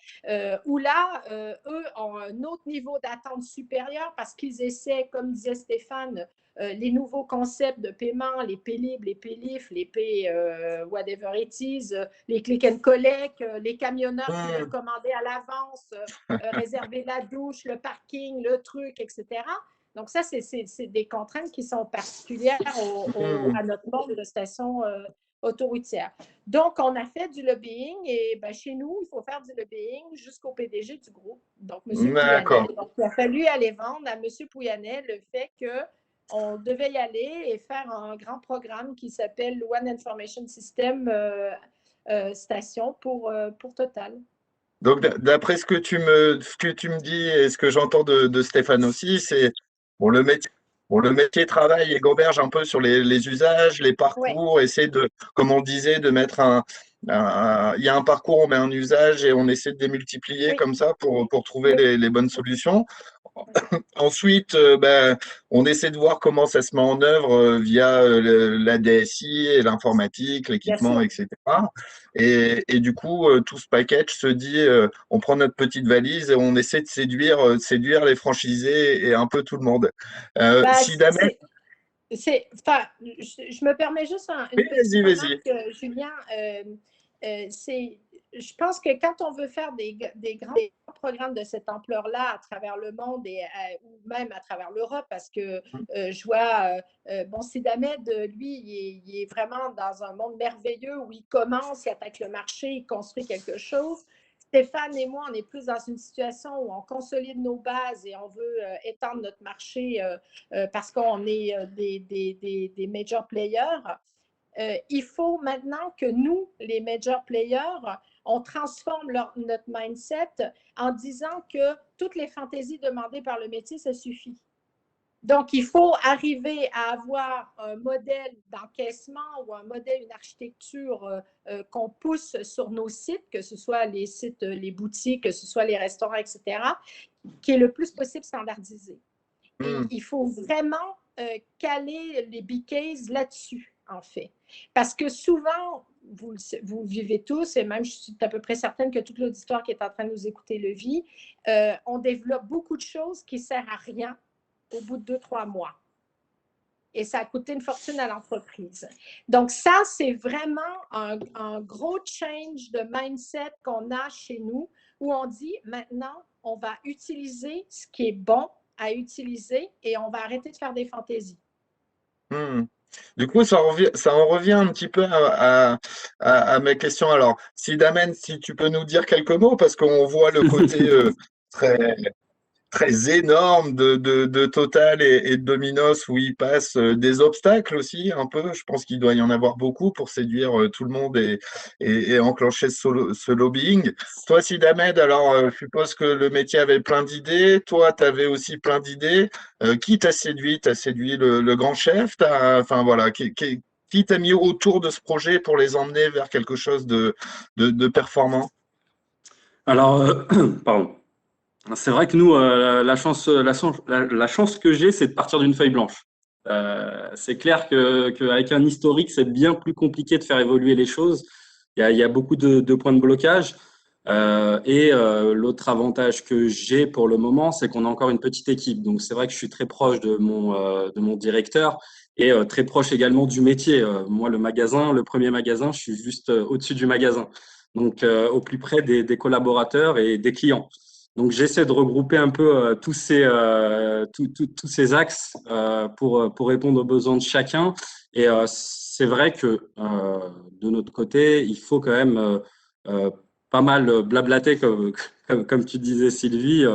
où là, eux ont un autre niveau d'attente supérieur parce qu'ils essaient, comme disait Stéphane, les nouveaux concepts de paiement, les Paylib, les Paylif, les Pay whatever it is, les click and collect, les camionneurs qui veulent commander à l'avance, réserver la douche, le parking, le truc, etc. Donc, ça, c'est des contraintes qui sont particulières à notre monde de stations autoroutières. Donc, on a fait du lobbying et ben, chez nous, il faut faire du lobbying jusqu'au PDG du groupe, donc M. Pouyanné. Donc, il a fallu aller vendre à M. Pouyanné le fait qu'on devait y aller et faire un grand programme qui s'appelle One Information System Station pour Total. Donc, d'après ce que tu me dis et ce que j'entends de Stéphane aussi, c'est bon, le métier travaille et gamberge un peu sur les usages, les parcours, essaie de, comme on disait, de mettre il y a un parcours, on met un usage et on essaie de démultiplier comme ça pour trouver les bonnes solutions. Ensuite, ben, on essaie de voir comment ça se met en œuvre via la DSI et l'informatique, l'équipement, etc. Et du coup, tout ce package se dit, on prend notre petite valise et on essaie de séduire les franchisés et un peu tout le monde. Si jamais… je me permets juste une petite remarque, Julien. Je pense que quand on veut faire des grands programmes de cette ampleur-là à travers le monde ou même à travers l'Europe, parce que je vois, bon, Sidamed, lui, il est vraiment dans un monde merveilleux où il commence, il attaque le marché, il construit quelque chose. Stéphane et moi, on est plus dans une situation où on consolide nos bases et on veut étendre notre marché parce qu'on est des major players. Il faut maintenant que nous, les major players, on transforme notre mindset en disant que toutes les fantaisies demandées par le métier, ça suffit. Donc, il faut arriver à avoir un modèle d'encaissement ou un modèle, une architecture qu'on pousse sur nos sites, que ce soit les sites, les boutiques, que ce soit les restaurants, etc., qui est le plus possible standardisé. Et il faut vraiment caler les BKs là-dessus, en fait. Parce que souvent, vous vivez tous, et même je suis à peu près certaine que toute l'auditoire qui est en train de nous écouter le vit, on développe beaucoup de choses qui ne servent à rien au bout de 2-3 mois. Et ça a coûté une fortune à l'entreprise. Donc ça, c'est vraiment un gros change de mindset qu'on a chez nous, où on dit maintenant, on va utiliser ce qui est bon à utiliser et on va arrêter de faire des fantaisies. Du coup, ça en revient un petit peu à mes questions. Alors, Sidamed, si tu peux nous dire quelques mots, parce qu'on voit le côté très énorme de Total et de Dominos où ils passent des obstacles aussi un peu. Je pense qu'il doit y en avoir beaucoup pour séduire tout le monde et enclencher ce lobbying. Toi, Sidamed, alors je suppose que le métier avait plein d'idées. Toi, tu avais aussi plein d'idées. Qui t'a séduit? T'as séduit le grand chef? Enfin voilà, qui t'a mis autour de ce projet pour les emmener vers quelque chose de performant? Alors, pardon. C'est vrai que nous, la chance que j'ai, c'est de partir d'une feuille blanche. C'est clair qu'avec un historique, c'est bien plus compliqué de faire évoluer les choses. Il y a beaucoup de points de blocage. L'autre avantage que j'ai pour le moment, c'est qu'on a encore une petite équipe. Donc, c'est vrai que je suis très proche de mon directeur et très proche également du métier. Moi, le premier magasin, je suis juste au-dessus du magasin, donc au plus près des collaborateurs et des clients. Donc, j'essaie de regrouper un peu tous ces axes pour répondre aux besoins de chacun. Et c'est vrai que de notre côté, il faut quand même pas mal blablater, comme tu disais, Sylvie,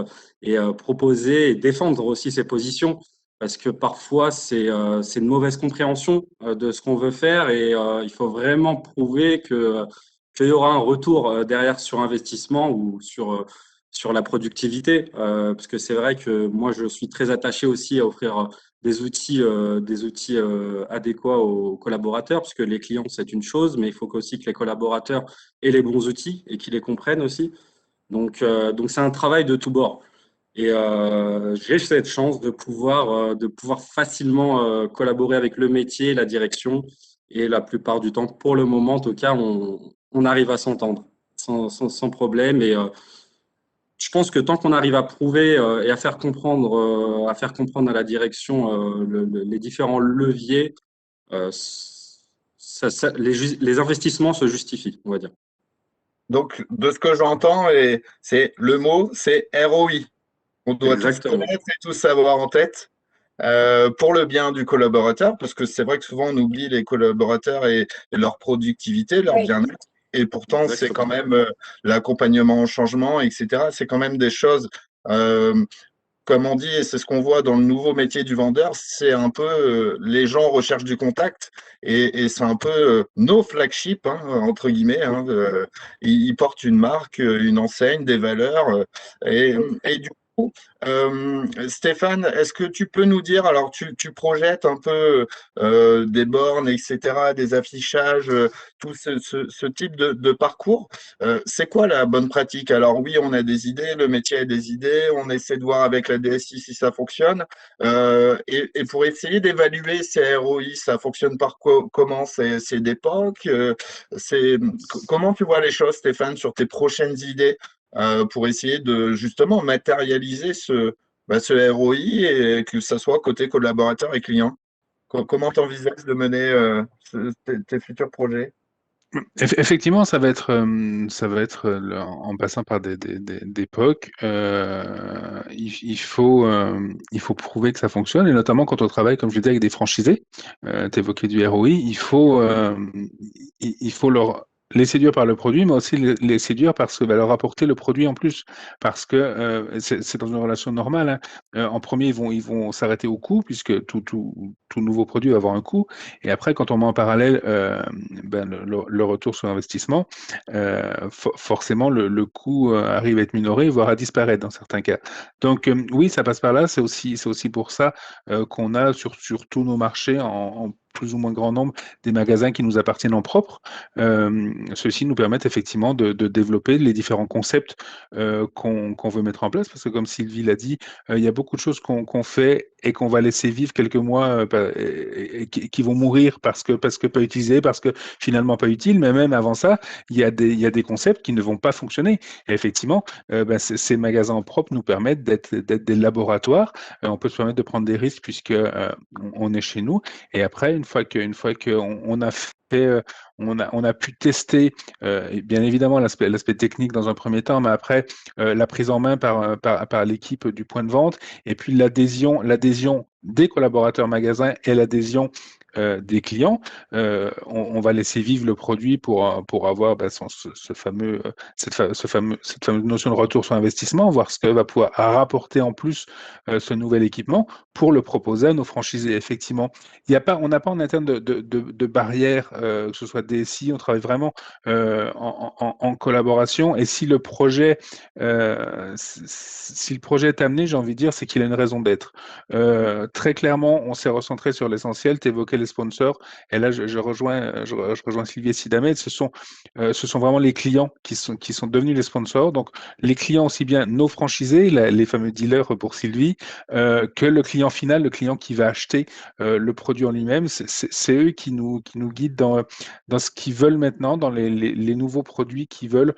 et proposer et défendre aussi ses positions. Parce que parfois, c'est une mauvaise compréhension de ce qu'on veut faire et il faut vraiment prouver qu'il y aura un retour derrière sur investissement ou sur la productivité. Parce que c'est vrai que moi, je suis très attaché aussi à offrir des outils adéquats aux collaborateurs, parce que les clients, c'est une chose, mais il faut aussi que les collaborateurs aient les bons outils et qu'ils les comprennent aussi. Donc c'est un travail de tous bords. Et j'ai cette chance de pouvoir facilement collaborer avec le métier, la direction. Et la plupart du temps, pour le moment, en tout cas, on arrive à s'entendre sans problème. Et je pense que tant qu'on arrive à prouver et à faire comprendre à la direction les différents leviers, euh, les investissements se justifient, on va dire. Donc, de ce que j'entends, et c'est le mot, c'est ROI. On doit tous Exactement. connaître et tous savoir en tête pour le bien du collaborateur, parce que c'est vrai que souvent on oublie les collaborateurs et leur productivité, leur Oui. bien-être. Et pourtant, c'est Exactement. quand même l'accompagnement au changement, etc. C'est quand même des choses, euh, comme on dit, et c'est ce qu'on voit dans le nouveau métier du vendeur, c'est un peu les gens recherchent du contact et c'est un peu nos flagships, hein, entre guillemets. Hein, ils portent une marque, une enseigne, des valeurs. Et du coup, Stéphane, est-ce que tu peux nous dire, alors tu projettes un peu des bornes, etc., des affichages, tout ce type de parcours. C'est quoi la bonne pratique? Alors oui, on a des idées, le métier a des idées, on essaie de voir avec la DSI si ça fonctionne. Et pour essayer d'évaluer ces ROI, ça fonctionne par comment? C'est d'époque? Comment tu vois les choses, Stéphane, sur tes prochaines idées pour essayer de justement matérialiser ce ROI et que ça soit côté collaborateur et client? Comment tu envisages de mener tes futurs projets? Effectivement, ça va être en passant par des POC. Il faut prouver que ça fonctionne, et notamment quand on travaille, comme je disais, avec des franchisés. Tu évoquais du ROI. Il faut les séduire par le produit, mais aussi les séduire parce que va leur apporter le produit en plus. Parce que c'est dans une relation normale, hein. En premier, ils vont s'arrêter au coût, puisque tout nouveau produit va avoir un coût. Et après, quand on met en parallèle le retour sur investissement, forcément, le coût arrive à être minoré, voire à disparaître dans certains cas. Donc, oui, ça passe par là. C'est aussi pour ça qu'on a sur tous nos marchés, en plus ou moins grand nombre, des magasins qui nous appartiennent en propre. Ceux-ci nous permettent effectivement de développer les différents concepts qu'on veut mettre en place, parce que comme Sylvie l'a dit, il y a beaucoup de choses qu'on fait et qu'on va laisser vivre quelques mois et qui vont mourir parce que pas utilisés, parce que finalement pas utiles, mais même avant ça, il y a des concepts qui ne vont pas fonctionner. Et effectivement, ces magasins en propre nous permettent d'être des laboratoires. On peut se permettre de prendre des risques puisque on est chez nous. Et après, une fois qu'on a fait, on a pu tester, bien évidemment, l'aspect technique dans un premier temps, mais après, la prise en main par l'équipe du point de vente, et puis l'adhésion des collaborateurs magasins et l'adhésion des clients. On va laisser vivre le produit pour avoir cette fameuse notion de retour sur investissement, voir ce que va pouvoir rapporter en plus ce nouvel équipement pour le proposer à nos franchisés. Effectivement, on n'a pas en interne de barrière, que ce soit DSI, on travaille vraiment en collaboration. Et si le projet est amené, j'ai envie de dire, c'est qu'il a une raison d'être. Très clairement, on s'est recentré sur l'essentiel. Tu évoquais les sponsors. Et là, je rejoins Sylvie et Sidamed. Ce sont vraiment les clients qui sont devenus les sponsors. Donc, les clients aussi bien nos franchisés, les fameux dealers pour Sylvie, que le client final, le client qui va acheter le produit en lui-même. C'est eux qui nous guident dans ce qu'ils veulent maintenant, dans les nouveaux produits qu'ils veulent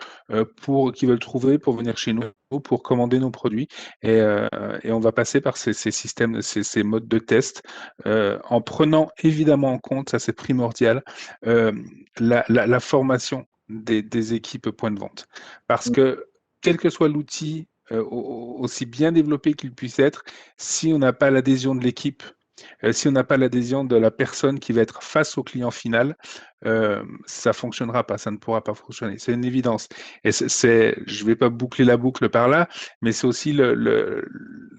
trouver pour venir chez nous, pour commander nos produits. Et on va passer par ces systèmes, ces modes de test, en prenant évidemment en compte, ça c'est primordial, la formation des équipes point de vente. Parce que quel que soit l'outil, aussi bien développé qu'il puisse être, si on n'a pas l'adhésion de l'équipe, si on n'a pas l'adhésion de la personne qui va être face au client final, ça ne fonctionnera pas, ça ne pourra pas fonctionner. C'est une évidence. Et je ne vais pas boucler la boucle par là, mais c'est aussi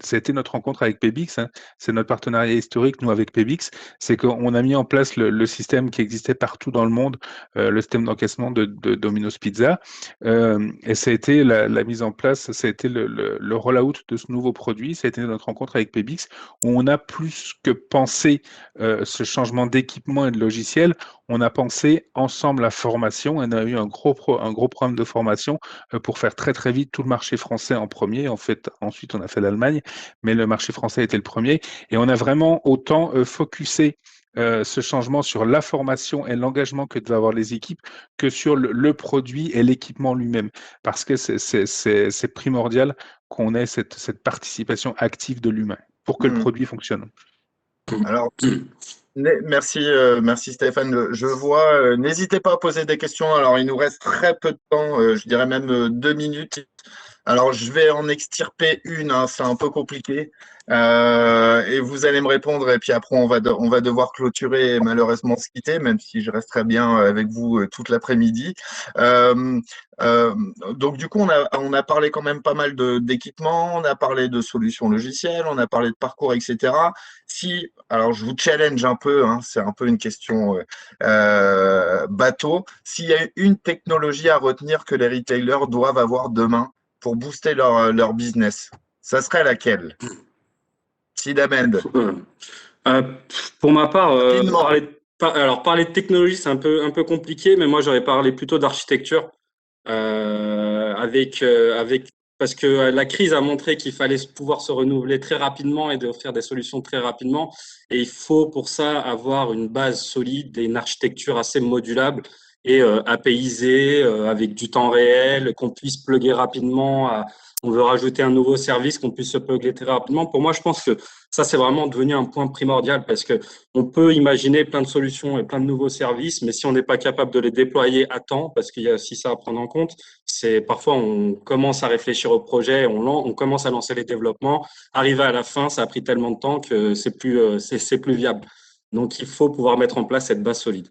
c'était notre rencontre avec PBX, hein. C'est notre partenariat historique, nous, avec PBX. C'est qu'on a mis en place le système qui existait partout dans le monde, le système d'encaissement de Domino's Pizza. Et ça a été la mise en place, ça a été le roll-out de ce nouveau produit. Ça a été notre rencontre avec PBX, où on a plus que pensé ce changement d'équipement et de logiciel, on a pensé ensemble la formation. On a eu un gros programme de formation pour faire très très vite tout le marché français en premier. En fait, ensuite on a fait l'Allemagne, mais le marché français était le premier. Et on a vraiment autant focusé ce changement sur la formation et l'engagement que devaient avoir les équipes que sur le produit et l'équipement lui-même. Parce que c'est primordial qu'on ait cette participation active de l'humain pour que le produit fonctionne. Alors, merci Stéphane. Je vois, n'hésitez pas à poser des questions. Alors, il nous reste très peu de temps, je dirais même 2 minutes. Alors, je vais en extirper une, hein, c'est un peu compliqué. Et vous allez me répondre, et puis après, on va devoir clôturer et malheureusement se quitter, même si je resterai bien avec vous toute l'après-midi. Donc, du coup, on a parlé quand même pas mal d'équipements, on a parlé de solutions logicielles, on a parlé de parcours, etc. Alors, je vous challenge un peu, hein, c'est un peu une question bateau. S'il y a une technologie à retenir que les retailers doivent avoir demain pour booster leur business, ça serait laquelle? Sidamed. Pour ma part, Rapidement. parler de technologie, c'est un peu compliqué, mais moi j'aurais parlé plutôt d'architecture, parce que la crise a montré qu'il fallait pouvoir se renouveler très rapidement et d'offrir des solutions très rapidement. Et il faut pour ça avoir une base solide et une architecture assez modulable et apaisée, avec du temps réel, qu'on puisse plugger rapidement. On veut rajouter un nouveau service, qu'on puisse se plugger très rapidement. Pour moi, je pense que ça, c'est vraiment devenu un point primordial parce que on peut imaginer plein de solutions et plein de nouveaux services, mais si on n'est pas capable de les déployer à temps, parce qu'il y a aussi ça à prendre en compte, c'est parfois on commence à réfléchir au projet, on commence à lancer les développements, arrivé à la fin, ça a pris tellement de temps que c'est plus viable. Donc, il faut pouvoir mettre en place cette base solide.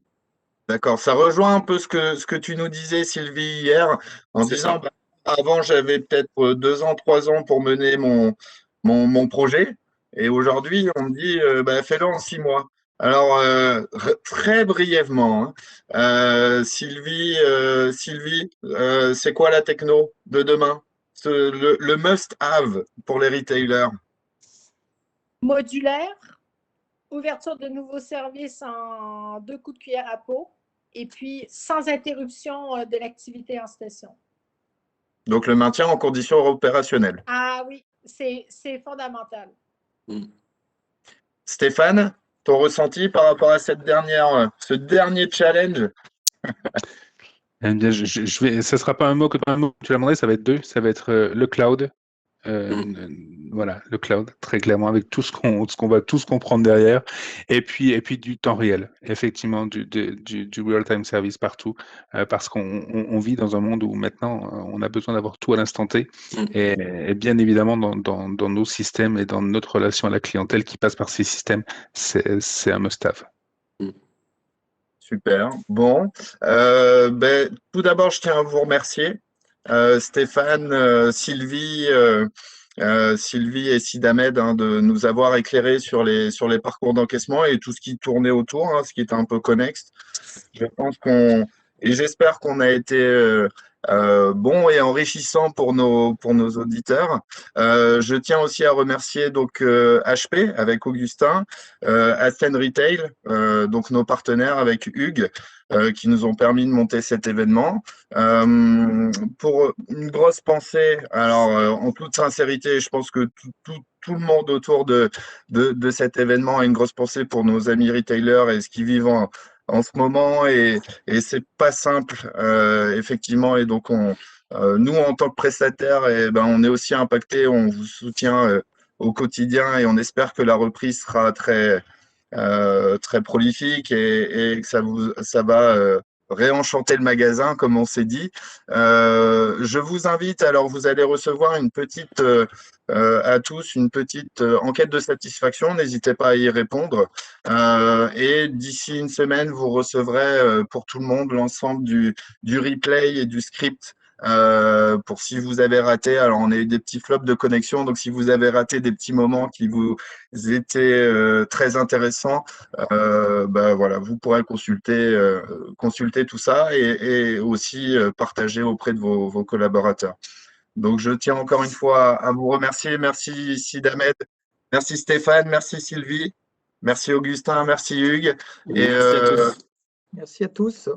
D'accord, ça rejoint un peu ce que tu nous disais, Sylvie, hier, en C'est disant, ça. bah, avant, j'avais peut-être 2 ans, 3 ans pour mener mon projet, et aujourd'hui, on me dit, bah, fais-le en 6 mois. Alors, très brièvement, hein, Sylvie, c'est quoi la techno de demain? Le must-have pour les retailers? Modulaire, ouverture de nouveaux services en 2 coups de cuillère à peau, et puis sans interruption de l'activité en station. Donc, le maintien en conditions opérationnelles. Ah oui, c'est fondamental. Stéphane, ton ressenti par rapport à ce dernier challenge? Eh bien, ça sera pas un mot que tu vas demander, ça va être 2. Ça va être le cloud. Voilà, le cloud, très clairement, avec tout ce qu'on va tous comprendre derrière. Et puis du temps réel, effectivement, du real-time service partout, parce qu'on vit dans un monde où maintenant, on a besoin d'avoir tout à l'instant T. Et bien évidemment, dans nos systèmes et dans notre relation à la clientèle qui passe par ces systèmes, c'est un must-have. Super. Bon, tout d'abord, je tiens à vous remercier, Stéphane, Sylvie et Sidamed, hein, de nous avoir éclairé sur les parcours d'encaissement et tout ce qui tournait autour, hein, ce qui était un peu connexe. Je pense et j'espère qu'on a été bon et enrichissant pour nos auditeurs. Je tiens aussi à remercier donc HP avec Augustin, Aston Retail, donc nos partenaires avec Hugues, qui nous ont permis de monter cet événement. Pour une grosse pensée, alors en toute sincérité, je pense que tout le monde autour de cet événement a une grosse pensée pour nos amis retailers et ce qu'ils vivent en ce moment, et c'est pas simple, effectivement, et donc nous en tant que prestataires, et ben on est aussi impactés, on vous soutient au quotidien et on espère que la reprise sera très prolifique et que ça va réenchanter le magasin, comme on s'est dit. Je vous invite, alors vous allez recevoir une petite, à tous, une petite enquête de satisfaction, n'hésitez pas à y répondre. Et d'ici une semaine, vous recevrez pour tout le monde l'ensemble du replay et du script. Pour si vous avez raté, alors on a eu des petits flops de connexion, donc si vous avez raté des petits moments qui vous étaient très intéressants, bah voilà, vous pourrez consulter tout ça et aussi partager auprès de vos collaborateurs. Donc je tiens encore une fois à vous remercier. Merci Sid Ahmed, merci Stéphane, merci Sylvie, merci Augustin, merci Hugues. Et Merci à tous. Merci à tous.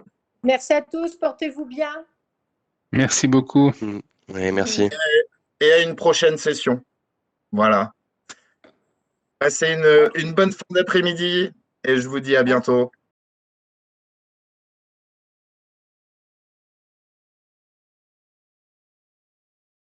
Merci à tous, portez-vous bien. Merci beaucoup. Oui, merci. Et à une prochaine session. Voilà. Passez une bonne fin d'après-midi et je vous dis à bientôt.